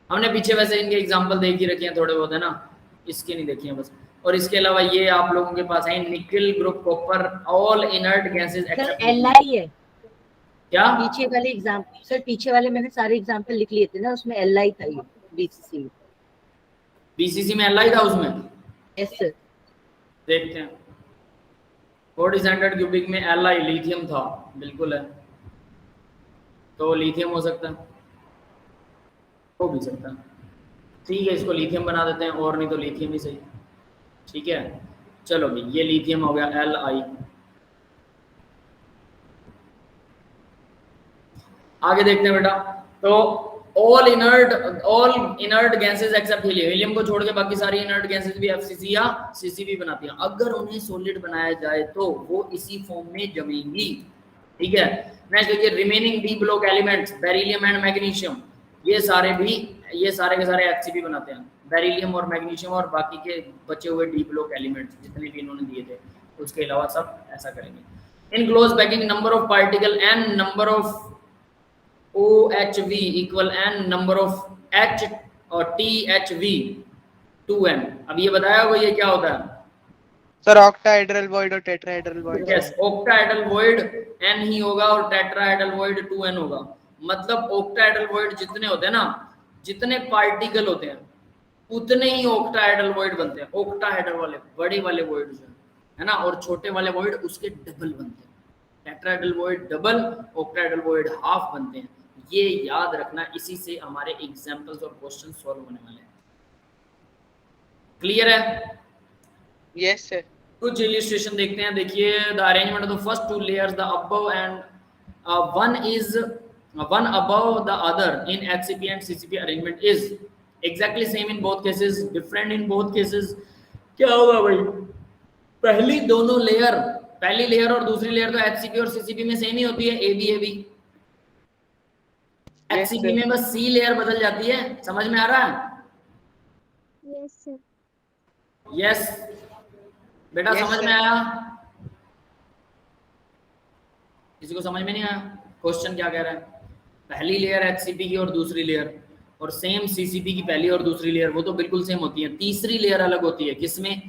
हमने पीछे वैसे इनके एग्जांपल देख ही रखे हैं थोड़े बहुत, है ना, इसके नहीं देखे हैं बस। और इसके अलावा ये आप लोगों के पास है nickel group, copper, all inert gases except LI है क्या? पीछे वाले एग्जांपल सर, पीछे वाले मैंने सारे एग्जांपल लिख लिए थे ना, उसमें एलआई था, ये बीसीसी में एलआई था उसमें। Yes sir. देखते हैं 40 स्टैंडर्ड क्यूबिक में एलआई लिथियम था, बिल्कुल है, तो लिथियम हो सकता है, हो भी सकता है, ठीक है, इसको लिथियम बना देते हैं, और नहीं तो लिथियम ही सही, ठीक है। चलो भाई ये लिथियम हो गया एलआई। आगे देखते हैं बेटा, तो all inert gases except helium, helium को छोड़ के बाकी सारी इनर्ट गैसेस भी एफसीसी या सीसीबी बनाती हैं। अगर उन्हें सॉलिड बनाया जाए तो वो इसी फॉर्म में जमेंगी, ठीक है। नेक्स्ट देखिए remaining D block elements beryllium and magnesium, ये सारे के सारे एचसीबी बनाते हैं। बेरिलियम और मैग्नीशियम और बाकी के बचे हुए डी ब्लॉक एलिमेंट्स जितने भी इन्होंने दिए थे, उसके अलावा सब ऐसा करेंगे। In close packing number of particle N number of OHV equal N number of H और THV 2n। अब ये बताया होगा ये क्या होता है? सर ऑक्टाहेड्रल वॉइड और tetrahedral void. Yes, octahedral void n ही होगा और टेट्राहेड्रल वॉइड 2n होगा। मतलब ऑक्टाहेड्रल वॉइड जितने होते हैं ना, जितने पार्टिकल होते हैं उतने ही ऑक्टाहेड्रल वॉइड बनते हैं। ऑक्टाहेड्रल वाले बड़े वाले वॉइड जो है ना, और छोटे वाले वॉइड उसके डबल बनते हैं। Tetrahedral void double, octahedral void half बनते हैं। ये याद रखना, इसी से हमारे एग्जांपल्स और क्वेश्चन सॉल्व होने वाले हैं। क्लियर है? Yes sir. कुछ इलिस्ट्रेशन देखते हैं। देखिए, the arrangement of the first two layers the above and one above the other in HCP and CCP arrangement is exactly same in both cases, different in both cases. क्या होगा भाई? पहली दोनों लेयर, पहली लेयर और दूसरी लेयर तो HCP और CCP में सेम ही होती है, AB। HCP में बस C लेयर बदल जाती है। समझ में आ रहा है? Yes sir. यस बेटा, Yes, समझ sir. में आया? किसी को समझ में नहीं आया क्वेश्चन क्या कह रहा है? पहली लेयर HCP की और दूसरी लेयर, और सेम CCP की पहली और दूसरी लेयर, वो तो बिल्कुल सेम होती है। तीसरी लेयर अलग होती है। किसमें?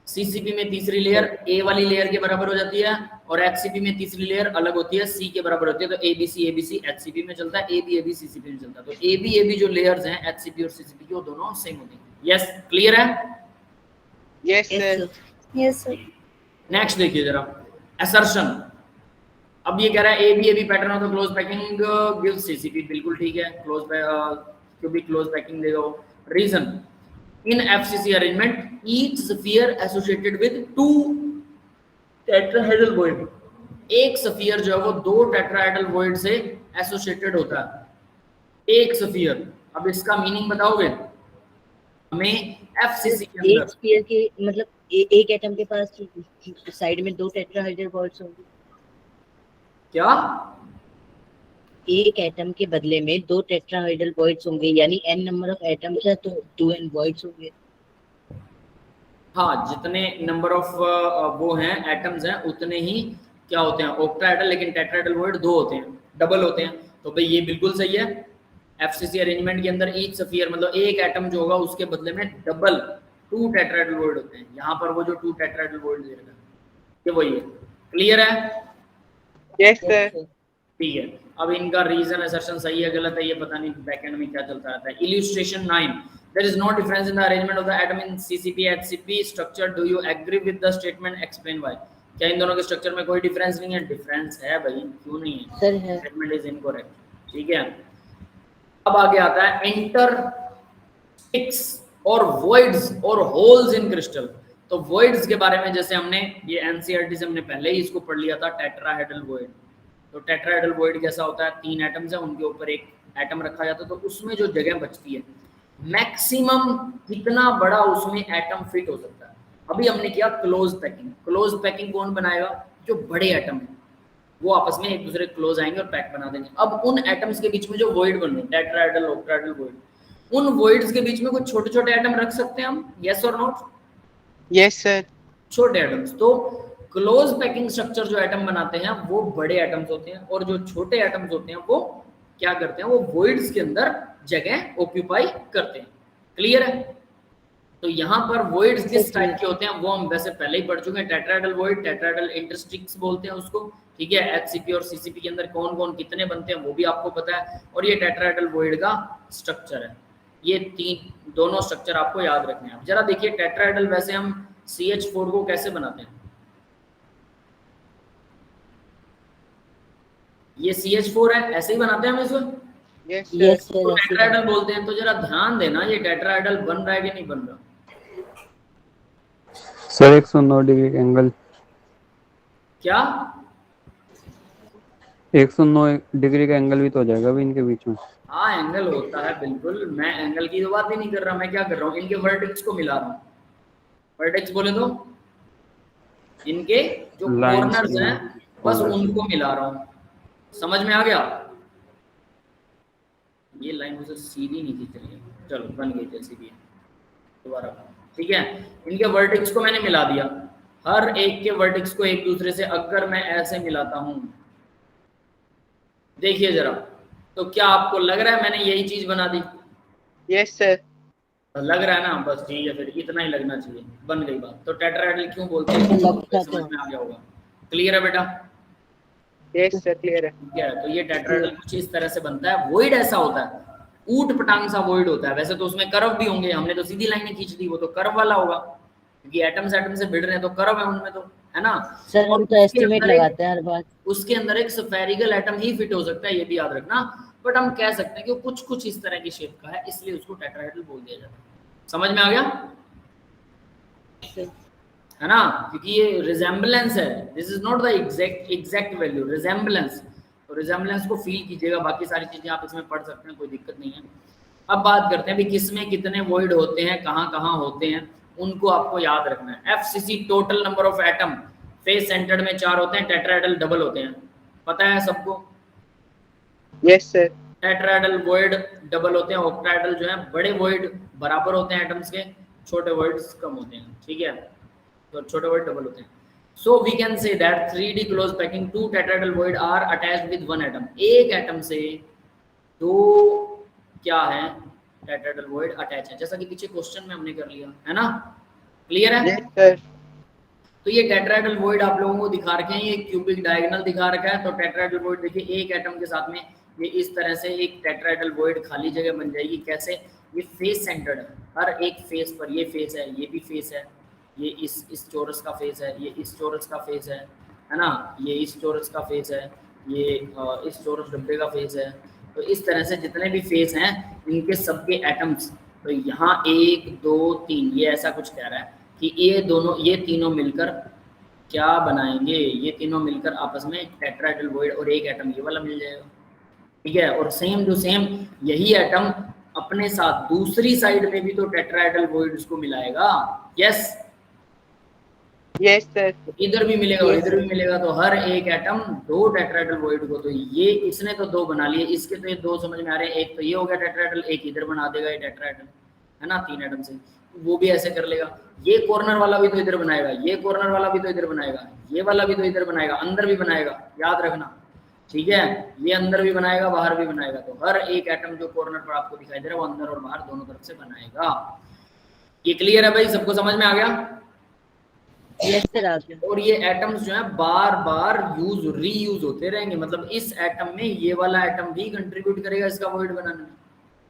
CCP में तीसरी लेयर A वाली लेयर के बराबर हो जाती है, और HCP में तीसरी लेयर अलग होती है, C के बराबर होती है। तो ABC HCP में चलता है, AB CCP में चलता है। तो AB जो लेयर्स हैं HCP और CCP की, वो दोनों सेम होती हैं। यस, क्लियर है? Yes sir. Yes sir. Next देखिए जरा, असर्शन। अब ये कह रहा है AB pattern of the close packing gives CCP। बिल्कुल ठीक है, क्लोज क्योंकि क्लोज पैकिंग देगा वो। Reason, in FCC arrangement each sphere associated with 2 tetrahedral void. एक स्फीयर जो है वो 2 टेट्राहेड्रल वॉइड से एसोसिएटेड होता है। एक स्फीयर। अब इसका मीनिंग बताओगे हमें? FCC के एक अंदर स्फीयर के मतलब एक एटम के पास साइड में 2 टेट्राहेड्रल बॉल्स होंगे। क्या? एक एटम के बदले में 2 टेट्राहेड्रल बॉल्स होंगे, यानी n नंबर ऑफ एटम्स है तो 2n बॉल्स होंगे। हाँ, जितने नंबर ऑफ वो हैं एटम्स हैं उतने ही क्या होते हैं? ऑक्टाहेड्रल। लेकिन टेट्राहेड्रल वॉइड 2 होते हैं, डबल होते हैं। तो भाई ये बिल्कुल सही है। FCC अरेंजमेंट के अंदर ईच स्फीयर मतलब एक एटम जो होगा उसके बदले में डबल 2 टेट्राहेड्रल वॉइड होते हैं। यहाँ पर वो जो 2 टेट्राहेड्रल वॉइड दे रखा है ये वही है। क्लियर है? Yes sir. ठीक है। अब इनका रीजन असर्शन सही है गलत है ये पता नहीं, बैकएंड में क्या चलता रहता है। Illustration 9, there is no difference in the arrangement of the atom in CCP HCP structure. Do you agree with the statement? Explain why. क्या इन दोनों के स्ट्रक्चर में कोई डिफरेंस नहीं है? डिफरेंस है भाई, क्यों नहीं है? सर है। Statement is incorrect. ठीक है। अब आगे आता है इंटरस्टिक्स और वॉइड्स और होल्स इन क्रिस्टल। तो वॉइड्स के बारे में जैसे हमने ये NCERT से हमने पहले ही इसको पढ़ लिया था, टेट्राहेड्रल वॉइड। तो टेट्राहेड्रल वॉइड कैसा होता है? 3 एटम्स हैं, उनके ऊपर एक एटम रखा जाता है, तो उसमें जो जगह बचती है मैक्सिमम कितना बड़ा उसमें एटम फिट हो सकता है। अभी हमने किया क्लोज पैकिंग। क्लोज पैकिंग कौन बनाएगा? जो बड़े एटम है वो आपस में एक दूसरे क्लोज आएंगे और पैक बना देंगे। अब उन एटम्स के बीच में जो वॉइड बन रहे हैं, टेट्राहेड्रल ऑक्टाहेड्रल वॉइड, उन वॉइड्स के बीच में कुछ छोटे छोटे एटम रख सकते हैं हम? यस और नोट? Yes sir. छोटे एटम्स। तो क्लोज पैकिंग स्ट्रक्चर जो एटम बनाते हैं वो बड़े एटम्स होते हैं, और जो छोटे एटम्स होते हैं वो क्या करते हैं? वो वॉइड्स के अंदर जगह ऑक्यूपाई करते हैं। क्लियर है? तो यहाँ पर वॉइड्स किस टाइप के होते हैं वो हम वैसे पहले ही पढ़ चुके हैं। टेट्राहेड्रल वॉइड, टेट्राहेड्रल इंटरस्टिक्स बोलते हैं उसको। ठीक है। HCP और CCP के अंदर कौन कौन कितने बनते हैं वो भी आपको पता है, और ये टेट्राहेड्रल वॉइड का स्ट्रक्चर है। ये दोनों स्ट्रक्चर आपको याद रखने हैं। जरा देखिए टेट्राहेड्रल वैसे हम CH4 को कैसे बनाते हैं? ये CH4 है, ऐसे ही बनाते हैं हम इसको। Yes yes sir. तो सर। टेट्राहेड्रल बोलते हैं। तो जरा ध्यान देना ये टेट्राहेड्रल बन रहा है कि नहीं बन रहा। सर 109 डिग्री का एंगल, क्या? 109 डिग्री का एंगल भी तो हो जाएगा अभी इनके बीच में। हाँ, एंगल होता है बिल्कुल। मैं एंगल की तो बात ही नहीं कर रहा, मैं क्या कर रहा हूँ? इनके वर्टेक्स को मिला रहा हूँ। वर्टेक्स बोले तो इनके जो कॉर्नर्स हैं बस उनको मिला रहा हूँ। समझ में आ गया? ये लाइन मुझे सीधी नहीं थी, चलिए चलो बन गई जैसी भी। दोबारा, ठीक है। इनके वर्टेक्स को मैंने मिला दिया, हर एक के वर्टेक्स को एक दूसरे से अगर मैं ऐसे मिलाता हूं, देखिए जरा, तो क्या आपको लग रहा है मैंने यही चीज बना दी? Yes sir. लग रहा है ना, बस ठीक है, फिर इतना ही लगना चाहिए, बन गई बात। तो टेट्राहेड्रल क्यों बोलते हैं, समझ में आ गया होगा। क्लियर है बेटा? यस सर क्लियर है। ठीक है, तो ये टेट्राहेड्रल कुछ इस तरह से बनता है। वॉइड ऐसा होता है, ऊट पटांग सा वॉइड होता है। वैसे तो उसमें कर्व भी होंगे, हमने तो सीधी लाइनें खींच दी, वो तो कर्व वाला होगा क्योंकि एटम से भिड़ रहे हैं, तो कर्व है उनमें, तो है ना सर हम तो एस्टिमेट लगाते हैं हर बार। उसके अंदर एक स्फेरिकल एटम ही फिट हो सकता है, ये भी याद रखना। बट हम कह सकते हैं कि वो कुछ कुछ इस तरह की शेप का है, इसलिए उसको टेट्राहेड्रल बोल दिया जाता है। समझ में आ गया है ना? क्योंकि ये रिजेम्बलेंस है, this is not the exact value, resemblance. तो रिजेम्बलेंस को फील कीजिएगा, बाकी सारी चीजें आप इसमें पढ़ सकते हैं, कोई दिक्कत नहीं है। अब बात करते हैं भी किसमें कितने वॉइड होते हैं, कहाँ कहाँ होते हैं, उनको आपको याद रखना है। FCC total number of atom, face centred में 4 होते हैं, टेट्राहेड्रल डबल होते हैं, पता है सबको? Yes sir. Tetrahedral void double होते हैं, ऑक्टाहेड्रल जो है बड़े वॉइड बराबर होते हैं एटम्स के, छोटे वॉइड्स कम होते हैं, ठीक है, तो छोटे वॉइड डबल होते हैं। So we can say that 3D close packing 2 tetrahedral void are attached with 1 atom. एक एटम से 2 क्या है टेट्राहेड्रल वॉइड अटैच है, जैसा कि पीछे क्वेश्चन में हमने कर लिया है ना। क्लियर है? Yes sir. तो ये टेट्राहेड्रल वॉइड आप लोगों को दिखा रखे हैं, ये क्यूबिक डायगोनल दिखा रखा है। तो टेट्राहेड्रल वॉइड देखिए, एक एटम के साथ में ये इस तरह से एक टेट्राहेड्रल वॉइड खाली जगह बन जाएगी। कैसे? ये फेस सेंटर्ड है, हर एक फेस पर, ये फेस है, ये भी फेस है, ये इस चोरस का फेस है, ये इस चोरस का फेस है ना, ये इस चोरस का फेस है, ये इस चोरस डब्बे का फेस है। तो इस तरह से जितने भी फेस हैं इनके सबके एटम्स, तो यहाँ 1 2 3, ये ऐसा कुछ कह रहा है कि ये तीनों मिलकर क्या बनाएंगे, ये तीनों मिलकर आपस में टेट्राहेड्रल वॉइड, और एक एटम ये वाला मिल जाएगा, ठीक है। और सेम टू सेम यही एटम अपने साथ दूसरी साइड में भी तो टेट्राहेड्रल वॉइड उसको मिलाएगा। Yes yes sir. इधर भी मिलेगा और इधर भी मिलेगा, तो हर एक एटम 2 टेट्राहेड्रल वॉइड को, तो ये इसने तो 2 बना लिए, इसके तो ये 2 समझ में आ रहे हैं। एक तो ये हो गया टेट्राहेड्रल, एक इधर बना देगा ये टेट्राहेड्रल, है ना, 3 एटम से। वो भी ऐसे कर लेगा, ये कॉर्नर वाला भी तो इधर बनाएगा, ये कॉर्नर वाला भी तो इधर बनाएगा, ये वाला भी तो इधर बनाएगा, अंदर भी बनाएगा, याद रखना, ठीक है। ये अंदर भी बनाएगा, बाहर भी बनाएगा। तो हर एक एटम जो कॉर्नर पर आपको दिखाई दे रहा है वो अंदर और बाहर दोनों तरफ से बनाएगा। ये क्लियर है भाई? सबको समझ में आ गया? यस सर आ गया। और ये एटम्स जो है बार बार रीयूज होते रहेंगे, मतलब इस एटम में ये वाला एटम भी कंट्रीब्यूट करेगा इसका वॉइड बनाने में,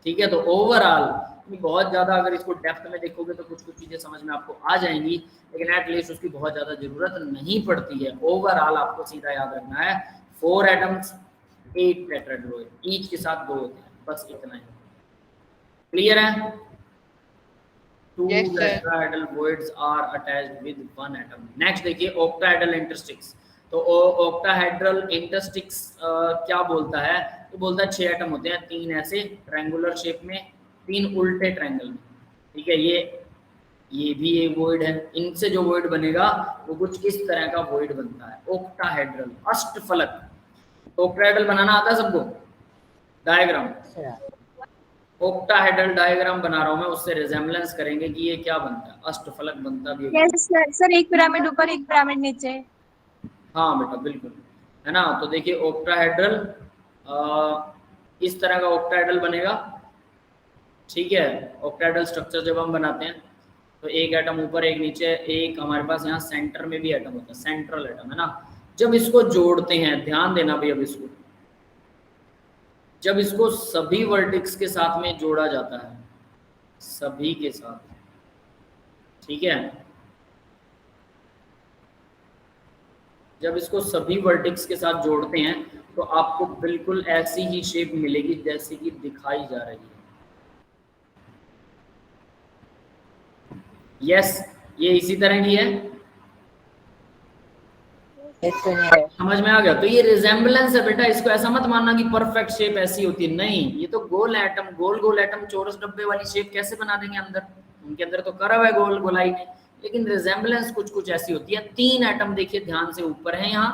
ठीक है। तो ओवरऑल बहुत ज्यादा अगर इसको डेप्थ में देखोगे तो कुछ कुछ चीजें समझ में आपको आ जाएंगी, लेकिन एटलीस्ट उसकी बहुत ज्यादा जरूरत नहीं पड़ती है। ओवरऑल आपको सीधा याद रखना है 4 एटम्स 8 टेट्राहेड्रल वॉइड, ईच के साथ 2 होते हैं, बस इतना ही। क्लियर है? 2 tetrahedral voids are attached with 1 atom. Next देखिए ऑक्टाहेड्रल इंटरस्टिक्स। तो ऑक्टाहेड्रल इंटरस्टिक्स क्या बोलता है? तो बोलता है 6 एटम होते हैं, 3 ऐसे ट्रायंगुलर शेप में, 3 उल्टे ट्रायंगल में, ठीक है। ये भी एक वॉइड है, इनसे जो वॉइड बनेगा वो कुछ इस तरह का वॉइड बनता है, ऑक्टाहेड्रल, अष्टफलक। ऑक्टाहेड्रल बनाना आता है सबको? डायग्राम, ऑक्टाहेड्रल डायग्राम बना रहा हूं मैं, उससे रिजेम्बलेंस करेंगे कि ये क्या बनता है, अष्टफलक बनता भी है। यस सर, एक पिरामिड ऊपर एक पिरामिड नीचे। हाँ बेटा बिल्कुल, है ना। तो देखिए ऑक्टाहेड्रल इस तरह का ऑक्टाहेड्रल बनेगा, ठीक है। ऑक्टाहेड्रल स्ट्रक्चर जब हम बनाते हैं तो एक एटम ऊपर एक नीचे, एक हमारे पास यहाँ सेंटर में भी एटम होता है, सेंट्रल एटम, है ना। जब इसको जोड़ते हैं, ध्यान देना भाई, अब इसको जब इसको सभी वर्टेक्स के साथ में जोड़ा जाता है, सभी के साथ, ठीक है, जब इसको सभी वर्टेक्स के साथ जोड़ते हैं तो आपको बिल्कुल ऐसी ही शेप मिलेगी जैसी कि दिखाई जा रही है। यस ये इसी तरह की है, समझ में आ गया? तो ये रिजेम्बलेंस है बेटा, इसको ऐसा मत मानना कि परफेक्ट शेप ऐसी होती है, नहीं। ये तो गोल एटम, गोल एटम चौरस डब्बे वाली शेप कैसे बना देंगे अंदर, उनके अंदर तो कर्व है गोल गोलाई में, लेकिन रिजेम्बलेंस कुछ कुछ ऐसी होती है। 3 एटम देखिए ध्यान से ऊपर है, यहाँ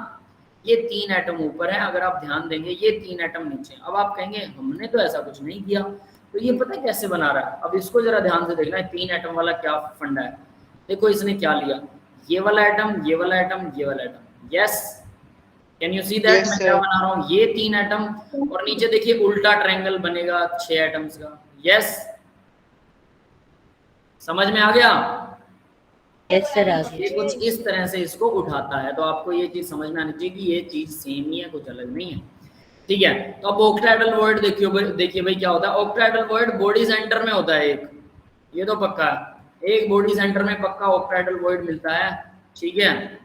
ये 3 एटम ऊपर है, अगर आप ध्यान देंगे ये 3 एटम नीचे। अब आप कहेंगे हमने तो ऐसा कुछ नहीं किया, तो ये पता है कैसे बना रहा है, अब इसको जरा ध्यान से देखना है 3 एटम वाला क्या फंडा है। देखो इसने क्या लिया, ये वाला एटम, ये वाला एटम, ये वाला atom. Yes, can you see that मैं क्या बना रहा हूँ, ये 3 एटम और नीचे देखिए उल्टा ट्रायंगल बनेगा 6 एटम्स का। यस, समझ में आ गया? यस सर आ ये गया। कुछ इस तरह से इसको उठाता है, तो आपको ये चीज समझ में आनी चाहिए कि ये चीज सेम ही है, कुछ अलग नहीं है। ठीक है, तो अब ऑक्टाहेड्रल वॉइड देखिए भाई क्या होता है। ऑक्टाहेड्रल वॉइड बॉडी सेंटर में होता है एक, ये तो पक्का है, एक बॉडी सेंटर में पक्का ऑक्टाहेड्रल वॉइड मिलता है। ठीक है,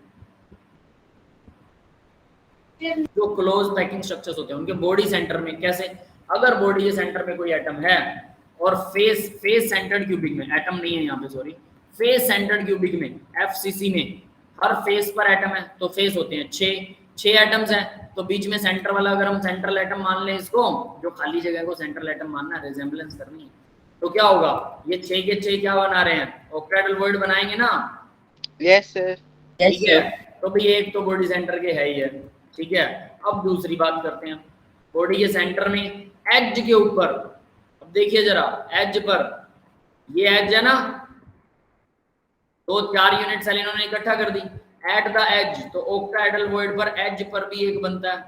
जो क्लोज पैकिंग स्ट्रक्चर्स होते हैं उनके बॉडी सेंटर में कैसे, अगर बॉडी के सेंटर में कोई एटम है और फेस सेंटर्ड क्यूबिक में, एटम नहीं है यहाँ पे सॉरी, फेस सेंटर्ड क्यूबिक में एफसीसी में हर फेस पर एटम है, तो फेस होते हैं 6 एटम्स हैं, तो बीच में सेंटर वाला अगर हम सेंट्रल एटम मान लें, इसको जो खाली जगह को सेंट्रल एटम मानना है, रिजेम्बलेंस करनी है, तो क्या होगा, ये 6 के 6 क्या बना रहे हैं, ऑक्टाहेड्रल वॉइड बनाएंगे ना। Yes sir. ठीक है, तो भाई एक तो बॉडी सेंटर के है ही है। ठीक है, अब दूसरी बात करते हैं, बॉडी के सेंटर में एज के ऊपर, अब देखिए जरा एज पर, ये एज है ना, तो 4 यूनिट सेल इन्होंने इकट्ठा कर दी एट द एज, तो ऑक्टाहेड्रल वॉइड पर एज पर भी एक बनता है,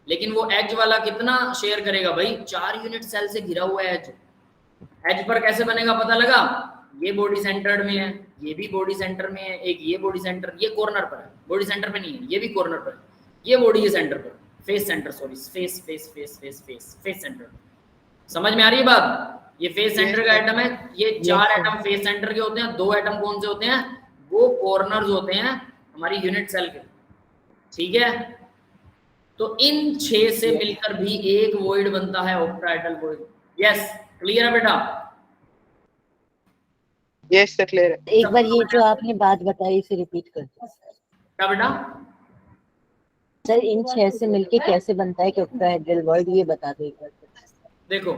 लेकिन वो एज वाला कितना शेयर करेगा भाई, 4 यूनिट सेल से घिरा हुआ है एज। एज पर कैसे बनेगा पता लगा, ये बॉडी सेंटर्ड में है, ये भी बॉडी सेंटर में है, एक ये बॉडी सेंटर, ये कॉर्नर पर है, बॉडी सेंटर पे नहीं है, ये भी कॉर्नर पर है, ये बॉडी के सेंटर पर, face centre sorry, face face face face face face centre. समझ में आ रही है बात, ये फेस सेंटर का एटम है, ये 4 एटम फेस सेंटर के होते हैं, 2 एटम कौन से होते हैं, वो कॉर्नर्स होते हैं हमारी यूनिट सेल के। ठीक है, तो इन 6 से मिलकर भी एक वॉइड बनता है, ऑक्टाहेड्रल वॉइड। यस, क्लियर है बेटा? यस सर क्लियर है। एक बार ये जो आपने बात बताई इसे रिपीट कर दो क्या बेटा? सर, इन 6 से मिलके कैसे बनता है कि ऑक्टाहेड्रल वॉइड, ये बता दो एक बार। देखो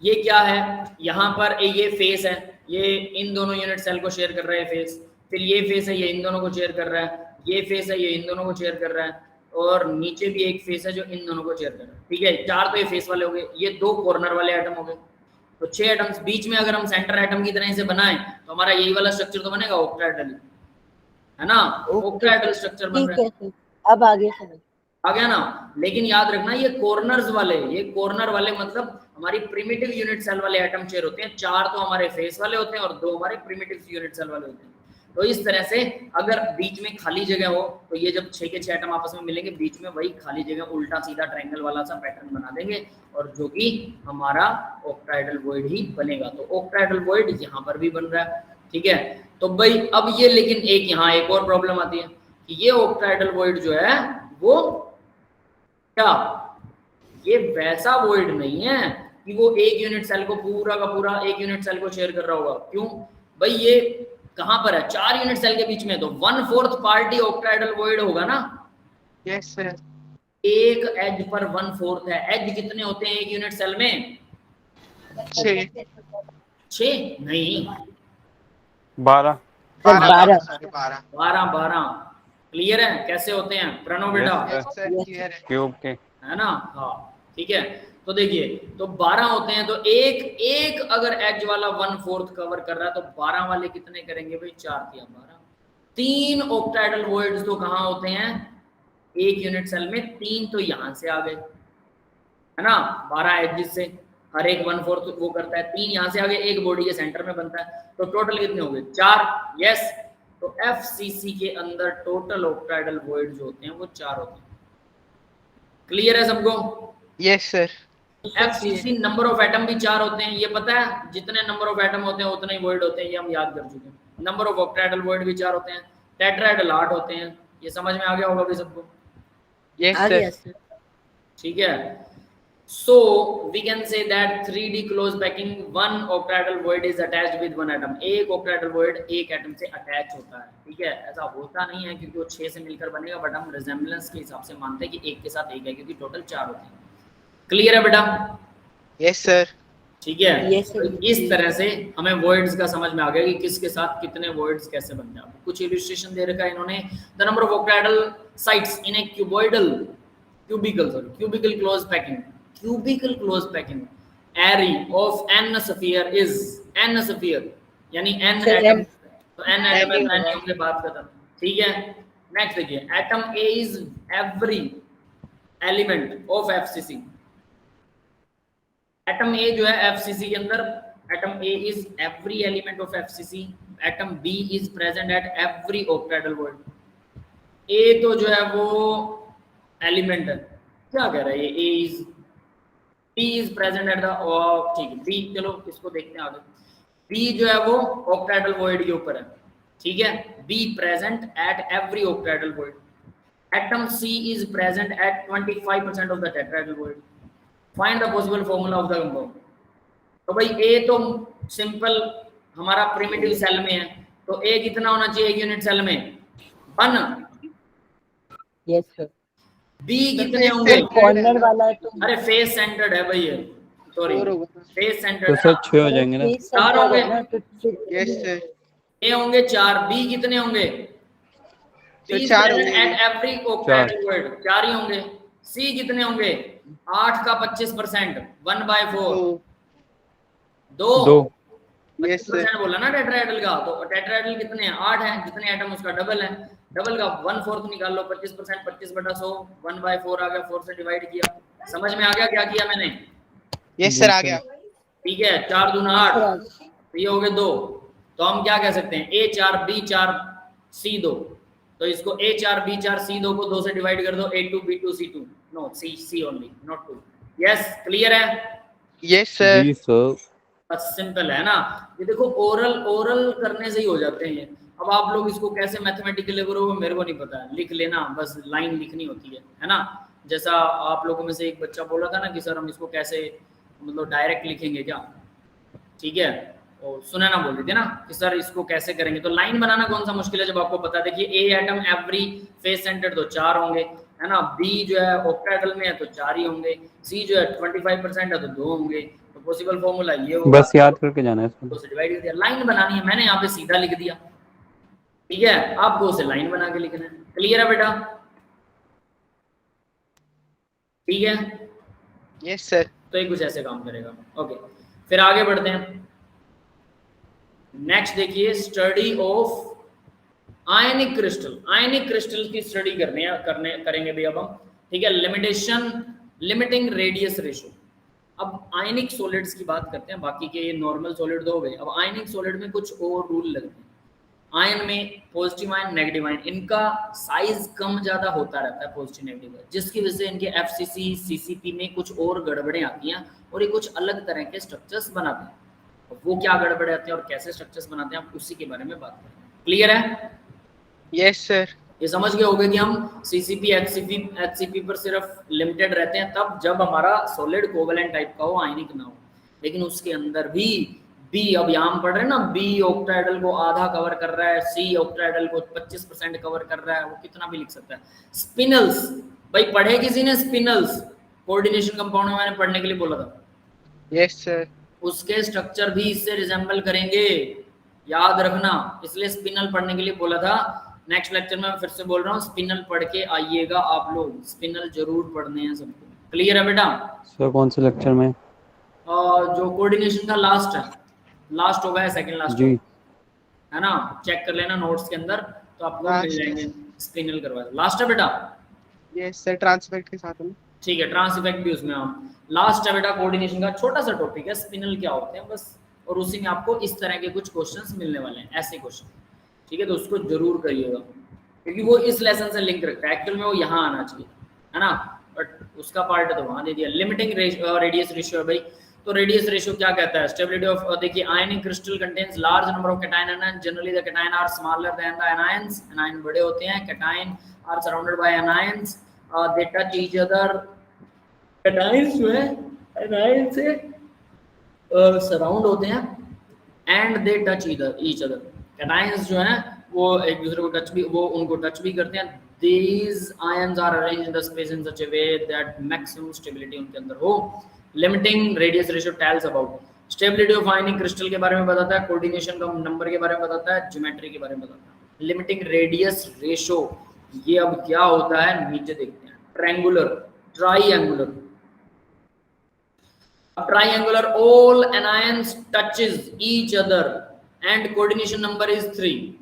ये क्या है, यहाँ पर ये फेस है, ये इन दोनों यूनिट सेल को शेयर कर रहा है फेस, फिर ये फेस है, ये इन दोनों को शेयर कर रहा है, ये फेस है, ये इन दोनों को शेयर कर रहा है, और नीचे भी एक फेस है जो इन दोनों को शेयर कर रहा है। ठीक है, 4 तो ये फेस वाले हो गए, ये 2 कॉर्नर वाले एटम हो गए, तो 6 एटम्स बीच में अगर हम सेंटर एटम की तरह से बनाएं तो हमारा यही वाला स्ट्रक्चर तो बनेगा ऑक्टाहेड्रल, है ना, ऑक्टाहेड्रल स्ट्रक्चर बन रहा है। ठीक है, अब आगे समझ आ गया ना, लेकिन याद रखना ये कॉर्नर्स वाले, ये कॉर्नर वाले मतलब हमारी प्रिमिटिव यूनिट सेल वाले एटम शेयर होते हैं, 4 तो हमारे फेस वाले होते हैं और 2 हमारे प्रिमिटिव यूनिट सेल वाले होते हैं। तो इस तरह से अगर बीच में खाली जगह हो तो ये जब 6 के 6 एटम आपस में मिलेंगे, बीच में वही खाली जगह उल्टा सीधा ट्रायंगल वाला सा पैटर्न बना देंगे, और जो कि हमारा ऑक्टाहेड्रल वॉइड ही बनेगा। तो ऑक्टाहेड्रल वॉइड यहाँ पर भी बन रहा है। ठीक है, तो भाई अब ये, लेकिन एक यहाँ एक और प्रॉब्लम आती है कि ये ऑक्टाहेड्रल वॉइड जो है वो क्या, ये वैसा वॉइड नहीं है कि वो एक यूनिट सेल को पूरा का पूरा एक यूनिट सेल को शेयर कर रहा होगा। क्यों भाई, ये कहां पर है, 4 यूनिट सेल के बीच में, तो 1/4 पार्ट ही ऑक्टाहेड्रल वॉइड होगा ना। Yes sir. एक एज पर 1/4 है, एज कितने होते हैं एक यूनिट सेल में, 6 नहीं 12 12 क्लियर है कैसे होते हैं प्रणव बेटा? क्यूब के, है ना, हाँ ठीक है। तो देखिए, तो 12 होते हैं, तो एक अगर एज वाला 1/4 कवर कर रहा है तो 12 वाले कितने करेंगे भाई, 4 या 12, 3 ऑक्टाहेड्रल वॉइड्स तो कहाँ होते हैं एक यूनिट सेल में, 3 तो यहाँ से आ गए, है ना, 12 एजेस से हर एक 1/4 वो करता है, 3 यहाँ से आ गए, एक बॉडी के सेंटर में बनता है, तो टोटल कितने हो गए 4। यस, तो एफसीसी के अंदर टोटल ऑक्टाहेड्रल वॉइड जो होते हैं वो 4 होते हैं। क्लियर है सबको? Yes sir. FCC number of atom भी 4 होते हैं, ये पता है, जितने नंबर ऑफ एटम होते हैं उतने ही वॉइड होते हैं, ये हम याद कर चुके हैं। नंबर ऑफ ऑक्टाहेड्रल वॉइड भी 4 होते हैं, टेट्राहेड्रल 8 होते हैं, ये समझ में आ गया होगा भी सबको? Yes sir. ठीक है, so we can say that 3D close packing, one octahedral void is attached with one atom, एक octahedral void एक एटम से अटैच होता है। ठीक है, ऐसा होता नहीं है क्योंकि वो 6 से मिलकर बनेगा, बट हम रिजेम्बलेंस के हिसाब से मानते हैं कि एक के साथ एक है, क्योंकि टोटल 4 होते हैं। क्लियर है बेटा? Yes sir. ठीक है, Yes, sir. तो इस तरह से हमें वॉइड्स का समझ में आ गया कि किसके साथ कितने वॉइड्स कैसे बनते हैं। कुछ इलस्ट्रेशन दे रखा है इन्होंने, the number of octahedral sites in a cubical close packing, cubical close packing, array of n sphere is n sphere यानी n Sir, एटम, M- तो n एटम है M तो n होगा। होंगे, बात खत्म। ठीक है, नेक्स्ट देखिए, atom A is every element of FCC। Atom A जो है FCC के अंदर, atom A is every element of FCC, atom B is present at every octahedral word. A तो जो है वो एलिमेंट है, क्या कह रहा है ये, A is B is present at the, ठीक है B, चलो इसको देखते हैं आगे। B जो है वो ऑक्टेडल वॉइड के ऊपर है, ठीक है, B present at every octahedral void. Atom C is present at 25% of the tetrahedral void. Find the possible formula of the compound. तो भाई A तो सिंपल हमारा प्रिमिटिव सेल में है, तो A कितना होना चाहिए एक यूनिट सेल में, 1। Yes sir। B कितने होंगे, कॉर्नर वाला है तो अरे फेस सेंटर्ड है भाई ये, सॉरी Four होगा। फेस तो सेंटर्ड सर है 6 हो जाएंगे ना। face चार center होंगे। है ना, तो यस सर, A होंगे 4, B कितने होंगे, तो B 4 प्रेजेंट होंगे। एट एवरी ऑक्टेडल वर्ड, 4 ही होंगे। C कितने होंगे, 8 का 25%, 1/4, 2। दो। यस सर, 25% बोला ना टेट्राहेड्रल का, तो टेट्राहेड्रल कितने हैं, 8 हैं, जितने एटम उसका डबल है, डबल का 1/4 निकाल लो, 25%, 25/100, 1/4 आ गया, 4 से डिवाइड किया। समझ में आ गया क्या किया मैंने, यस सर आ गया। ठीक है, 4 दूना 8, तो ये हो गए 2। तो हम क्या कह सकते हैं, A4 B4 C2, तो इसको A4 B4 C2 को 2 से डिवाइड कर दो, A2 B2 C2, no C only, not 2। Yes, clear है, यस सर, जी सर। बस सिंपल है ना। ये देखो ओरल करने से ही हो जाते हैं ये। अब आप लोग इसको कैसे मैथमेटिकली करोगे मेरे को नहीं पता है, लिख लेना, बस लाइन लिखनी होती है ना। जैसा आप लोगों में से एक बच्चा बोला था ना कि सर हम इसको कैसे मतलब डायरेक्ट लिखेंगे क्या, ठीक है, और सुना ना बोल रही थी ना कि सर इसको कैसे करेंगे, तो लाइन बनाना कौन सा मुश्किल है जब आपको पता है। देखिए A atom every face centred, तो 4 होंगे, है ना। B जो है ऑक्टेडल में है तो 4 ही होंगे। C जो है 25% है तो 2 होंगे। तो पॉसिबल फार्मूला ये होगा, बस याद करके जाना है इसको। 2 से डिवाइड कर दिया। लाइन बनानी है, मैंने यहाँ पे सीधा लिख दिया, ठीक है, आपको उसे लाइन बना के लिखना है। क्लियर है बेटा, ठीक है, यस सर, तो ये कुछ ऐसे काम करेगा। ओके, फिर आगे बढ़ते हैं। नेक्स्ट देखिए, study of ionic crystal. Ionic crystal की स्टडी करेंगे भी अब हम, ठीक है। Limiting radius ratio. अब आयनिक सॉलिड्स की बात करते हैं, बाकी के नॉर्मल सॉलिड दो हो गए। अब आयनिक सॉलिड में कुछ और रूल लगते हैं। आयन में पॉजिटिव आयन, नेगेटिव आयन, इनका साइज कम ज्यादा होता रहता है, पॉजिटिव नेगेटिव, जिसकी वजह से इनके FCC CCP में कुछ और गड़बड़ें आती हैं और ये कुछ अलग तरह के स्ट्रक्चर्स बनाते हैं। वो क्या गड़बड़े आते हैं और कैसे स्ट्रक्चर्स बनाते हैं, आप उसी के बारे में बात करेंगे। क्लियर है, यस सर, ये समझ गए होगे कि हम CCP HCP पर सिर्फ लिमिटेड रहते हैं तब जब हमारा सॉलिड कोवेलेंट टाइप का हो, आयनिक ना हो। लेकिन उसके अंदर भी B, अब यहाँ हम पढ़ रहे हैं ना, B ऑक्टाइडल को आधा कवर कर रहा है, C ऑक्टाइडल को 25% कवर कर रहा है, वो कितना भी लिख सकता है। स्पिनल्स, भाई पढ़े किसी ने स्पिनल्स, कोऑर्डिनेशन कंपाउंड में मैंने पढ़ने के लिए बोला था। यस सर, उसके स्ट्रक्चर भी इससे रिजेंबल करेंगे, याद रखना, इसलिए स्पिनल पढ़ने के लिए बोला था। नेक्स्ट लेक्चर में मैं फिर से बोल रहा हूँ, स्पिनल पढ़ के आइएगा आप लोग, स्पिनल जरूर पढ़ने हैं सबको। क्लियर है बेटा, सर कौन से लेक्चर में? जो कोऑर्डिनेशन का लास्ट है, लास्ट होगा, सेकंड लास्ट जी, है ना, चेक कर लेना नोट्स के अंदर, तो आपको Last मिल है। जाएंगे। स्पिनल करवा लास्ट है बेटा, यस सर, ट्रांसपेक्ट के साथ में। ठीक है, ट्रांस इफेक्ट भी उसमें हम लास्ट है बेटा। कोऑर्डिनेशन का छोटा सा टॉपिक है, स्पिनल क्या होते हैं बस, और उसी में आपको इस तरह के कुछ क्वेश्चंस मिलने वाले हैं, ऐसे क्वेश्चन, ठीक है। तो उसको जरूर करिएगा क्योंकि वो इस लेसन से लिंक रखता है, एक्चुअल में वो यहाँ आना चाहिए, है ना, बट उसका पार्ट तो वहाँ दे दिया। लिमिटिंग रेडियस रेशियो है भाई, तो रेडियस रेशियो क्या कहता है, स्टेबिलिटी ऑफ, देखिए ionic crystal contains large number of cation anion, generally the cation are smaller than the anions, anion बड़े होते हैं, cation are surrounded by anions, they touch each other, cations जो है एनायन से सराउंड होते हैं, and they touch each other, cations जो हैं वो एक दूसरे को टच भी, वो उनको टच भी करते हैं। These ions are arranged in the space in such a way that maximum stability उनके अंदर हो। Limiting radius ratio tells about stability of ionic crystal के बारे में बताता है, coordination का नंबर के बारे में बताता है, ज्योमेट्री के बारे में बताता है। Limiting radius ratio ये अब क्या होता है नीचे देखते हैं। Triangular, triangular, Triangular, all anions touches each other and coordination number is 3.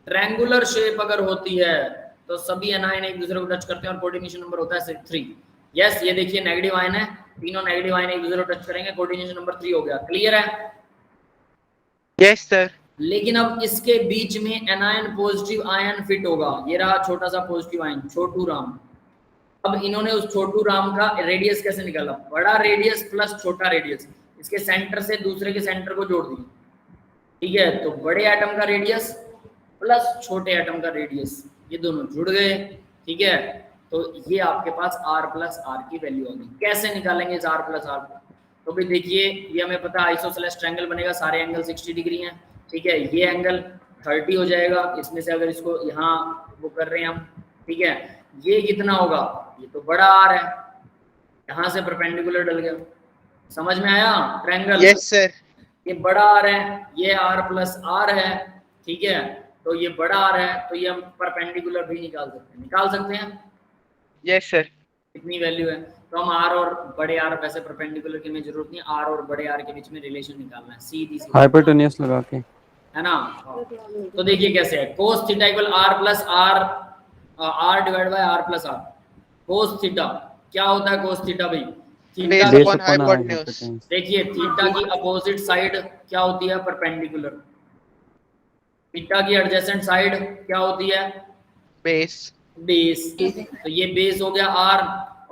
Triangular shape अगर होती है तो सभी एनायन एक दूसरे को टच करते हैं और कोऑर्डिनेशन नंबर होता है 3. यस, ये देखिए नेगेटिव आयन है, तीनों नेगेटिव आयन एक दूसरे को टच करेंगे, कोऑर्डिनेशन नंबर 3 हो गया. क्लियर है? Yes sir. लेकिन अब इसके बीच में एनायन पॉजिटिव आयन फिट होगा. ये रहा छोटा सा पॉजिटिव आयन, छोटू राम. अब इन्होंने उस छोटू राम का रेडियस कैसे निकाला? बड़ा रेडियस प्लस छोटा रेडियस, इसके सेंटर से दूसरे के सेंटर को जोड़ दिया. ठीक है, तो बड़े एटम का रेडियस प्लस छोटे एटम का रेडियस, ये दोनों जुड़ गए. ठीक है, तो ये आपके पास r प्लस आर की वैल्यू होगी. कैसे निकालेंगे इस r प्लस आर? तो भी देखिए, ये हमें पता है आइसोसेलेस ट्रायंगल बनेगा, सारे एंगल 60 डिग्री हैं. ठीक है, ये एंगल 30 हो जाएगा. इसमें से अगर इसको यहाँ वो कर रहे हैं हम, ठीक है, ये कितना होगा? ये तो बड़ा r है, यहाँ से परपेंडिकुलर डल गया. समझ में आया ट्रायंगल? Yes sir. ये बड़ा r है, ये r प्लस आर है. ठीक है, तो ये बड़ा r है, तो ये हम परपेंडिकुलर भी निकाल सकते हैं. Yes sir. कितनी वैल्यू है? तो हम r और बड़े r, वैसे परपेंडिकुलर की हमें जरूरत नहीं, r और बड़े r के बीच में रिलेशन निकालना है, सीधी सी हाइपोटेन्यूस लगा के, है ना. तो देखिए कैसे है, cos theta equal r plus r, r divide bye r plus r. cos theta क्या होता है? cos थीटा भाई, थीटा Base upon hypotenuse. देखिए थीटा की अपोजिट साइड क्या होती है? परपेंडिकुलर. थीटा की एडजेसेंट साइड क्या होती है? बेस. बेस. तो ये बेस हो गया r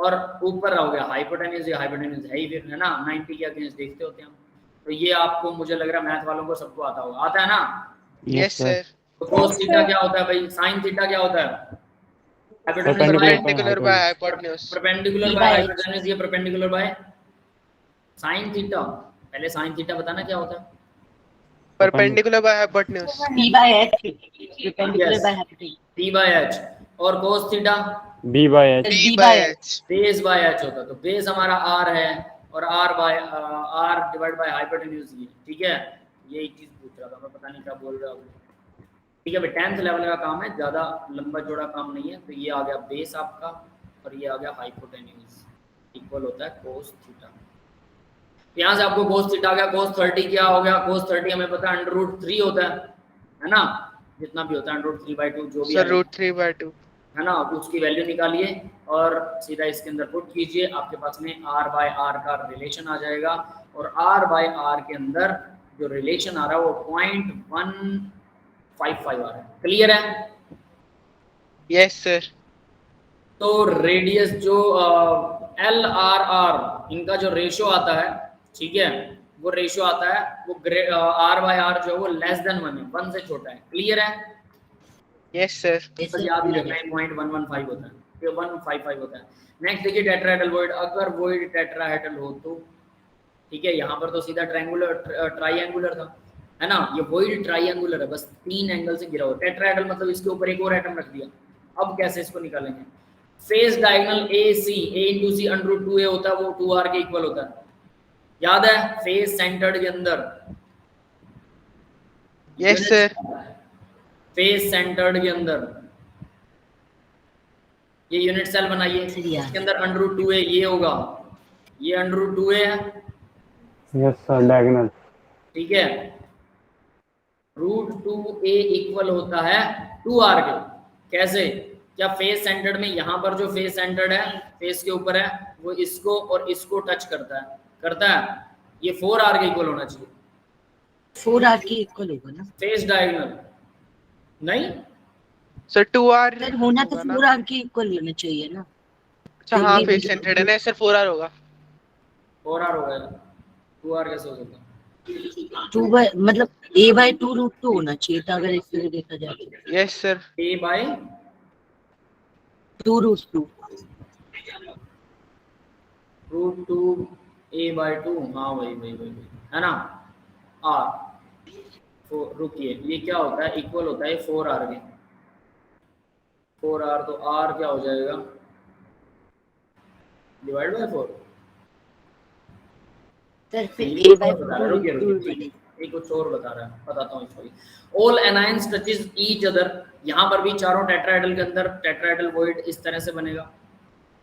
और ऊपर हो गया हाइपोटेन्यूज. ये हाइपोटेन्यूज है ही फिर, है ना, 90 के अगेंस्ट देखते होते हैं हम. तो ये आपको, मुझे लग रहा है मैथ वालों को सबको आता होगा. आता है ना? Yes sir. तो cos थीटा क्या होता है भाई? sin थीटा क्या होता है? Perpendicular by hypotenuse. Perpendicular by hypotenuse. ये परपेंडिकुलर बाय sin थीटा. पहले sin थीटा बताना क्या होता है? Perpendicular by hypotenuse. p by h, perpendicular by hypotenuse. p by h. और cos theta b by h, b by h. Base by h होता है. तो बेस हमारा r है और r by r divide by hypotenuse. ये ठीक है, ये एक चीज पूछ रहा था मैं, पता नहीं क्या बोल रहा हूँ. ठीक है भाई, 10th लेवल का काम है, ज्यादा लंबा चौड़ा काम नहीं है. तो ये आ गया बेस आपका और ये आ गया हाइपोटेन्यूज, इक्वल होता है cos थीटा. यहाँ से आपको cos थीटा आ गया. cos 30 क्या हो गया? cos 30 हमें पता है √3 होता है ना, जितना भी होता है √3/2 जो भी सर √3/2 है ना, उसकी वैल्यू निकालिए और सीधा इसके अंदर पुट कीजिए. आपके पास में r बाय r का रिलेशन आ जाएगा और r बाय r के अंदर जो रिलेशन आ रहा है वो 0.155 आ रहा है. क्लियर है? Yes sir. तो रेडियस जो LRR इनका जो रेशो आता है, ठीक है, वो रेशो आता है, वो r बाय r जो है वो लेस देन 1 है, 1 से छोटा है. क्लियर है? Yes sir. तो याद ही रखना है 0.115 होता है, ये 155 होता है. नेक्स्ट देखिए टेट्राहेड्रल वॉइड. अगर वॉइड टेट्राहेड्रल हो तो ठीक है, यहाँ पर तो सीधा ट्राइंगुलर था, है ना. ये वॉइड ट्राइंगुलर है, बस 3 एंगल से घिरा हुआ. टेट्राहेड्रल मतलब इसके ऊपर एक और एटम रख दिया. अब कैसे इसको निकालेंगे? Face diagonal AC, A into C √2A होता है, वो 2R के इक्वल होता है. याद है? फेस सेंटर्ड के अंदर. Yes sir. फेस सेंटर्ड के अंदर ये यूनिट सेल बनाइए. इसके अंदर √2A ये होगा, ये √2A है. Yes sir, diagonal. ठीक है, √2A इक्वल होता है 2R के. कैसे? क्या फेस सेंटर्ड में यहाँ पर जो फेस सेंटर्ड है, फेस के ऊपर है, वो इसको और इसको टच करता है. ये 4R के इक्वल होना चाहिए. 4R के इक्वल होगा ना फेस डायगोनल नहीं सर. 2R सर, होना तो 4R के इक्वल होना चाहिए ना. अच्छा हाँ, फेस सेंटर्ड है ना सर. 4R होगा. 4R होगा, 2R कैसे हो सकता है? 2 by मतलब A by 2 √2 होना चाहिए था अगर इससे देखा जाए. Yes sir. A by 2 √2. √2A by 2. हाँ वही है ना. R रुकिए, ये क्या होता है? इक्वल होता है 4R के. 4R तो R क्या हो जाएगा? Divide by 4. सर फिर A by 2 रुकिए √2. एक कुछ और बता रहा है, बताता हूँ इसको. All anions touches each other. यहाँ पर भी चारों टेट्राहेड्रल के अंदर टेट्राहेड्रल वॉइड इस तरह से बनेगा.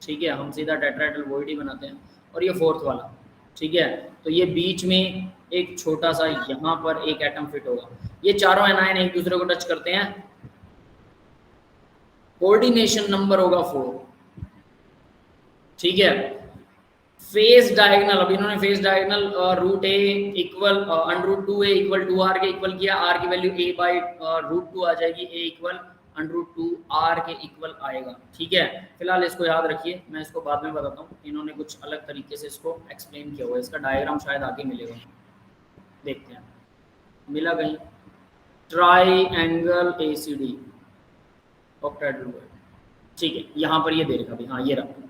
ठीक है, हम सीधा टेट्राहेड्रल वॉइड ही बनाते हैं. और ये फोर्थ वाला, ठीक है। तो ये बीच में एक छोटा सा यहाँ पर एक एटम फिट होगा, ये चारों एनायन एक दूसरे को टच करते हैं, कोऑर्डिनेशन नंबर होगा 4, ठीक है। फेस डायगोनल, अब इन्होंने फेस डायगोनल रूट ए इक्वल √2a इक्वल 2r के इक्वल किया, r की वैल्यू a बाई √2 आ जाएगी, a इक्वल √2r के इक्वल आएगा, ठीक है। फिलहाल इसको याद रखिए, मैं इसको बाद में बताता हूँ, इन्होंने कुछ अलग तरीके से इसको एक्सप्लेन किया हुआ है, इसका डायग्राम शायद आगे मिलेगा, देखते हैं मिला कहीं। ट्राई एंगल ACD ऑक्टाहेड्रल, ठीक है, यहाँ पर ये दे रखा भी, हाँ ये रहा,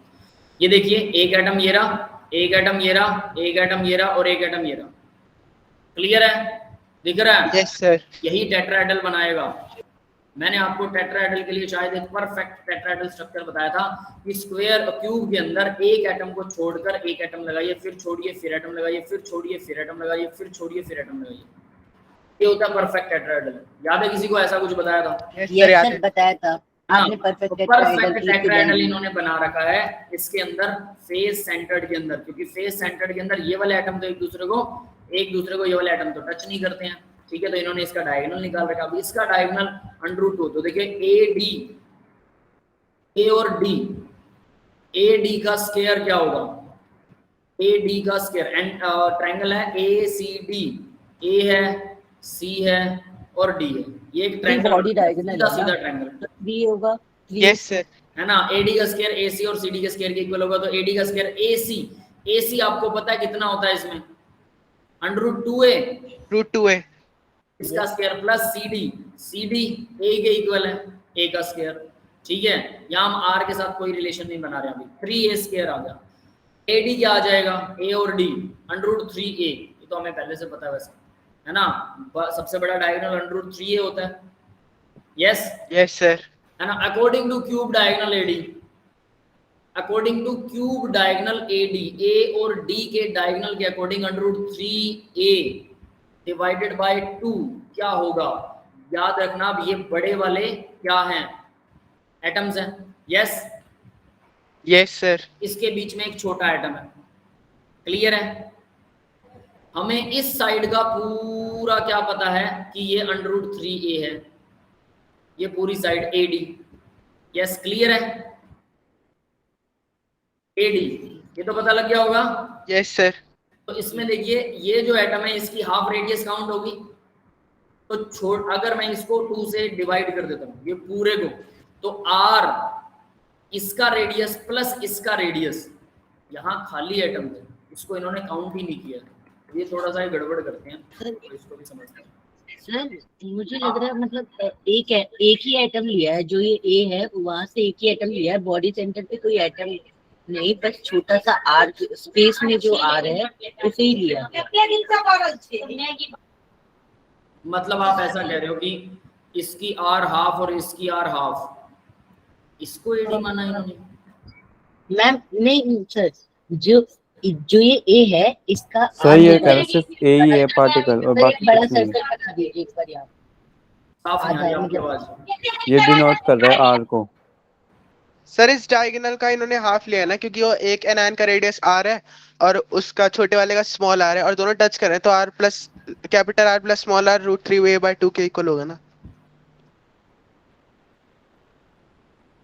ये देखिए एक एटम ये रहा, एक एटम ये रहा, एक एटम ये रहा और एक एटम ये रहा, क्लियर है, दिख रहा है? Yes sir. यही टेट्राहेड्रल बनाएगा। मैंने आपको टेट्राहेड्रल के लिए शायद एक परफेक्ट टेट्राहेड्रल स्ट्रक्चर बताया था कि स्क्वायर क्यूब के अंदर एक एटम को छोड़कर एक एटम लगाइए, फिर छोड़िए, फिर एटम लगाइए, फिर छोड़िए, फिर एटम लगाइए, फिर छोड़िए, फिर एटम लगाइए, ये होता है परफेक्ट टेट्राहेड्रल। याद है किसी को ऐसा कुछ बताया था? यस ये सर याद है। सर बताया था आपने, परफेक्ट टेट्राहेड्रल इन्होंने बना रखा है इसके अंदर फेस सेंटर्ड के अंदर, क्योंकि फेस सेंटर्ड के अंदर ये वाले एटम तो एक दूसरे को ये वाले एटम तो टच नहीं करते हैं, ठीक है। तो इन्होंने इसका डायगोनल निकाल रखा। अब इसका डायगोनल √2, तो देखिए ए और डी, AD का स्क्वायर क्या होगा? AD का स्क्वायर, एंड ट्रायंगल है ACD, A है, C है और D है, ये एक ट्रायंगल, बॉडी डायगोनल है, सीधा ट्रायंगल, बी होगा, यस सर। है ना। AD का स्क्वायर AC और CD के स्क्वायर के इक्वल होगा, तो AD का स्क्वायर AC आपको पता है कितना होता है इसमें? √2a, √2a, इसका स्क्वायर प्लस CD A के इक्वल है, A का स्क्वायर, ठीक है। यहाँ हम R के साथ कोई रिलेशन नहीं बना रहे, अभी 3a स्क्वायर आ गया। AD क्या आ जाएगा? A और D √3a, ये तो हमें पहले से पता है वैसे, है ना। सबसे बड़ा डायगोनल √3a होता है, यस यस सर। है ना। According two cube diagonal AD, according two cube diagonal AD, A और D के डायगोनल के अकॉर्डिंग √3a डिवाइडेड बाय 2 क्या होगा? याद रखना, अब ये बड़े वाले क्या हैं? एटम्स हैं, यस यस सर। इसके बीच में एक छोटा एटम है, क्लियर है। हमें इस साइड का पूरा क्या पता है कि ये √3a है, ये पूरी साइड AD, यस क्लियर है। AD ये तो पता लग गया होगा, यस सर। तो इसमें देखिए ये जो एटम है इसकी हाफ रेडियस काउंट होगी, तो अगर मैं इसको 2 से डिवाइड कर देता हूँ ये पूरे को, तो R इसका रेडियस प्लस इसका रेडियस, यहाँ खाली एटम थे, इसको इन्होंने काउंट ही नहीं किया, ये थोड़ा सा गड़बड़ करते हैं, तो इसको भी समझते हैं। सर मुझे लग रहा है मतलब एक ही एटम लिया है, जो ये A है वहां से एक ही एटम लिया है, बॉडी सेंटर पे कोई एटम नहीं, बस छोटा सा R स्पेस में जो R है उसे ही लिया है। मतलब आप ऐसा कह रहे हो कि इसकी R हाफ और इसकी R हाफ, इसको AD माना इन्होंने? मैम नहीं सर, जो ये A है इसका सही है, कह रहे सिर्फ A ही है पार्टिकल और बाकी बड़ा कुछ नहीं। सर्कल बना दीजिए एक बार यहाँ, साफ नहीं आ रही आपकी आवाज। ये डिनोट कर रहा है R को। सर इस डायगोनल का इन्होंने हाफ लिया है ना, क्योंकि वो एक एनायन का रेडियस R है और उसका छोटे वाले का स्मॉल r है, और दोनों टच कर रहे हैं, तो R plus capital R plus small r √3a/2 के इक्वल होगा ना।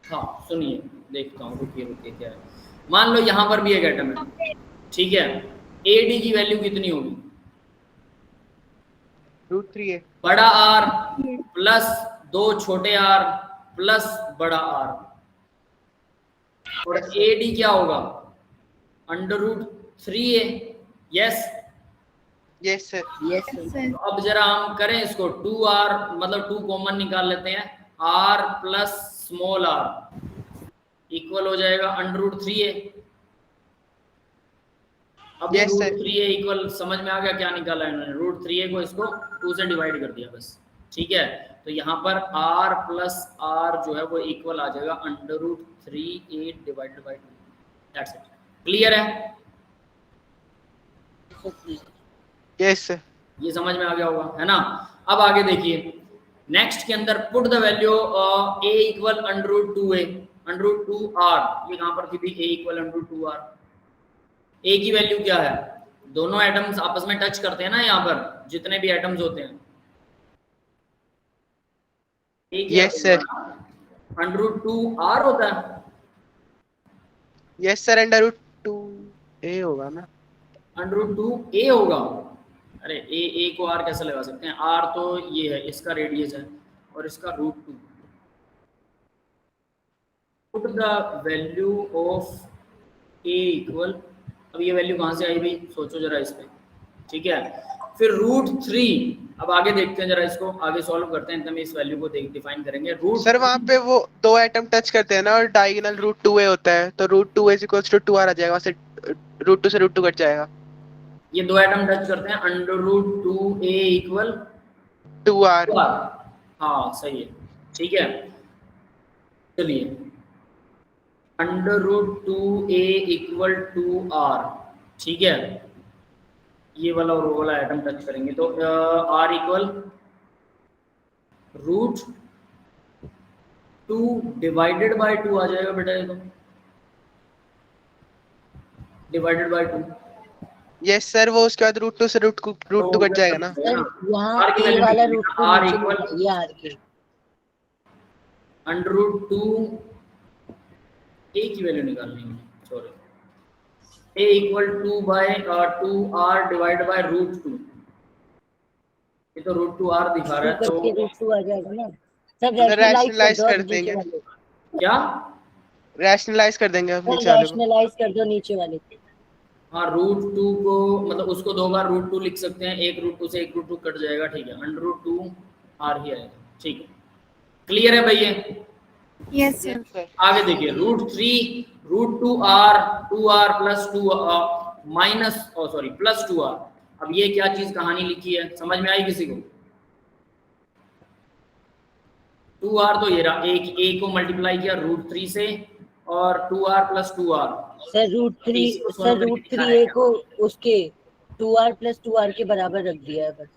हाँ सुनिए, देखता हूँ, रुकिए क्या है। मान लो यहाँ पर भी एक एटम है, ठीक है, AD की वैल्यू कितनी होगी? √3a, बड़ा R प्लस 2 छोटे R प्लस बड़ा R, और AD क्या होगा? √3a, yes yes sir. Yes sir. तो अब जरा हम करें इसको 2R, मतलब 2 कॉमन निकाल लेते हैं, R plus small r equal हो जाएगा √3a। अब Yes, sir. √3a इक्वल समझ में आ गया क्या निकाला है इन्होंने? √3a को इसको 2 से डिवाइड कर दिया बस, ठीक है। तो यहाँ पर r प्लस r जो है वो इक्वल आ जाएगा √3a divided by 2, that's it. Clear है? Yes sir. ये समझ में आ गया होगा, है ना। अब आगे देखिए, नेक्स्ट के अंदर put the value a equal √2a √2r, ये कहां पर थी भी? a equal √2r। a की वैल्यू क्या है? दोनों एटम्स आपस में टच करते हैं ना, यहाँ पर जितने भी एटम्स होते हैं, एक यस सर, √2r होता है। यस सर, √2a होगा ना। √2a होगा। अरे ए को r कैसे लगा सकते हैं, r तो ये है, इसका रेडियस है और इसका √2। Put the value of a equal, अब ये वैल्यू कहाँ से आई भाई, सोचो जरा इस पे, ठीक है। फिर √3, अब आगे देखते हैं जरा, इसको आगे सॉल्व करते हैं, एकदम इस वैल्यू को डिफाइन करेंगे। सर वहाँ पे वो दो एटम टच करते हैं ना और डायगोनल √2a होता है, तो √2a = 2r आ जाएगा, वहाँ से √2 से √2 कट जाएगा। ये दो एटम टच करते हैं, √2a इक्वल 2r। हाँ सही है, ठीक है। चलिए √2a इक्वल 2r, ठीक है। ये वाला और वो वाला एटम टच करेंगे तो r इक्वल √2 डिवाइडेड बाय 2 आ जाएगा बेटा, ये तो डिवाइडेड बाय 2। यस सर, वो उसके बाद √2 से √2 कट जाएगा ना। सर यहाँ R की a वैल्यू वाला निकालिए, √2 R नीचे इक्वल लिखा है, ये r के √2 a की वैल्यू निकालनी है, sorry, a equal 2r divide by √2। ये तो √2r दिखा रहा है, करके तो √2 आ जाएगा ना सर। रैशनलाइज कर नीचे देंगे, वाले क्या रैशनलाइज कर देंगे सर, नीचे वाले को। रैशनलाइज कर दो नीचे वाले को। हाँ √2 को मतलब उसको दो बार √2 लिख सकते हैं, एक √2 से एक √2 कट जाएगा, ठीक है, √2r ही आएगा, ठीक है। क्लियर है भाई ये? Yes sir. आगे देखिए √2r 2r plus 2 minus sorry plus 2r। अब ये क्या चीज कहानी लिखी है, समझ में आई किसी को? 2r तो ये रहा, एक a को मल्टीप्लाई किया √3 से और 2r plus 2r। Sir √3 a को उसके 2r प्लस 2r के बराबर रख दिया है बस,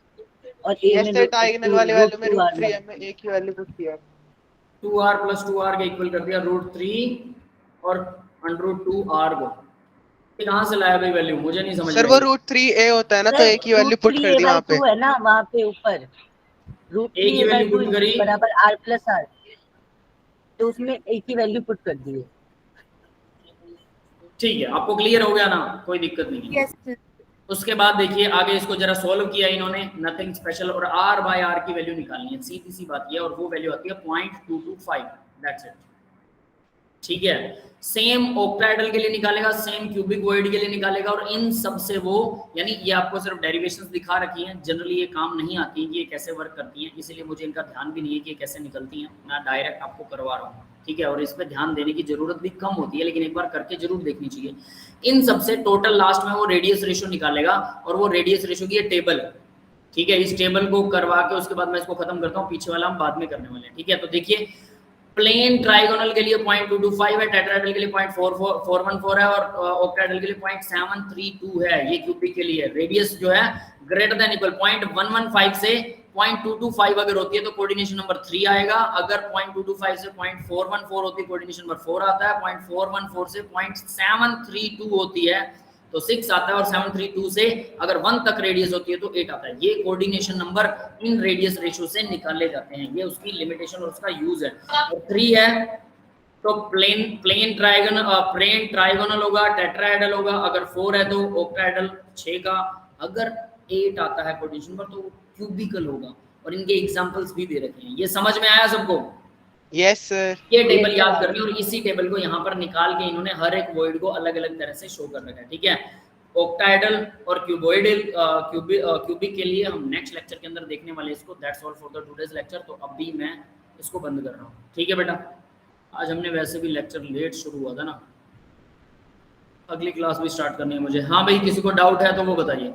और a यस में सर, डायगोनल वाले वैल्यू में √2r √3 में a की वैल्यू पुट किया। 2r प्लस 2r के इक्वल कर दिया √3 और √2r को। ये कहाँ से लाया भाई वैल्यू, मुझे नहीं समझ सर वो √3a होता है ना, तो a की वैल्यू पुट कर दी वहाँ पे। है ना वहाँ पे ऊपर a की वैल्यू पुट करी बराबर r प्लस r, तो उसमें a की वैल्यू पुट कर दी है। ठीक है, आपको क्लियर हो गया ना, कोई दिक्कत नहीं है। Yes sir. उसके बाद देखिए आगे इसको जरा सॉल्व किया इन्होंने, नथिंग स्पेशल, और r बाय r की वैल्यू निकालनी है, सीधी सी बात ये, और वो वैल्यू आती है 0.225, दैट्स इट, ठीक है। सेम ऑक्टाहेड्रल के लिए निकालेगा, सेम क्यूबिक वॉइड के लिए निकालेगा, और इन सब से वो, यानी ये आपको सिर्फ डेरिवेशंस दिखा रखी हैं, जनरली ये काम नहीं आती कि ये कैसे वर्क करती हैं, इसीलिए मुझे इनका ध्यान भी नहीं है कि ये कैसे निकलती हैं, मैं डायरेक्ट आपको करवा रहा हूँ, ठीक है। और इस पर ध्यान देने की जरूरत भी कम होती है, लेकिन एक बार करके जरूर देखनी चाहिए। इन सबसे टोटल लास्ट में वो रेडियस रेशियो निकालेगा, और वो रेडियस रेशियो की ये टेबल है, ठीक है। इस टेबल को करवा के उसके बाद मैं इसको खत्म करता हूँ, पीछे वाला हम बाद में करने वाले हैं, ठीक है। तो देखिए प्लेन ट्राइगोनल के लिए 0.225 है, टेट्राहेड्रल के लिए 0.414 है, और ऑक्टाहेड्रल के लिए 0.732 है, ये क्यूबिक के लिए। रेडियस जो है ग्रेटर देन इक्वल 0.115 से 0.225 अगर होती है तो कोऑर्डिनेशन नंबर 3 आएगा, अगर 0.225 से 0.414 होती है कोऑर्डिनेशन नंबर 4 आता है, 0.414 से 0.732 होती है तो 6 आता है, और 732 से अगर 1 तक रेडियस होती है तो 8 आता है। ये coordination number in radius ratio से निकाले जाते हैं, ये उसकी लिमिटेशन और उसका यूज है। और 3 है तो प्लेन ट्राइगोनल होगा, टेट्राहेड्रल होगा, अगर 4 है तो ऑक्टाहेड्रल 6 का, अगर 8 आता है कोऑर्डिनेशन पर तो क्यूबिकल होगा, और इनके एग्जांपल्स भी दे रखे हैं। ये समझ में आया सबको? Yes sir. ये टेबल याद करनी, और इसी टेबल को यहाँ पर निकाल के इन्होंने हर एक वॉइड को अलग अलग तरह से शो कर रखा है, ठीक है। ऑक्टाहेड्रल और क्यूबॉइडल क्यूबिक के लिए हम नेक्स्ट लेक्चर के अंदर देखने वाले इसको। That's all for the today's lecture. तो अभी मैं इसको बंद कर रहा हूँ, ठीक है बेटा। आज हमने वैसे भी लेक्चर लेट शुरू हुआ था ना, अगली क्लास भी स्टार्ट करनी है मुझे। हाँ भाई, किसी को डाउट है तो वो बताइए।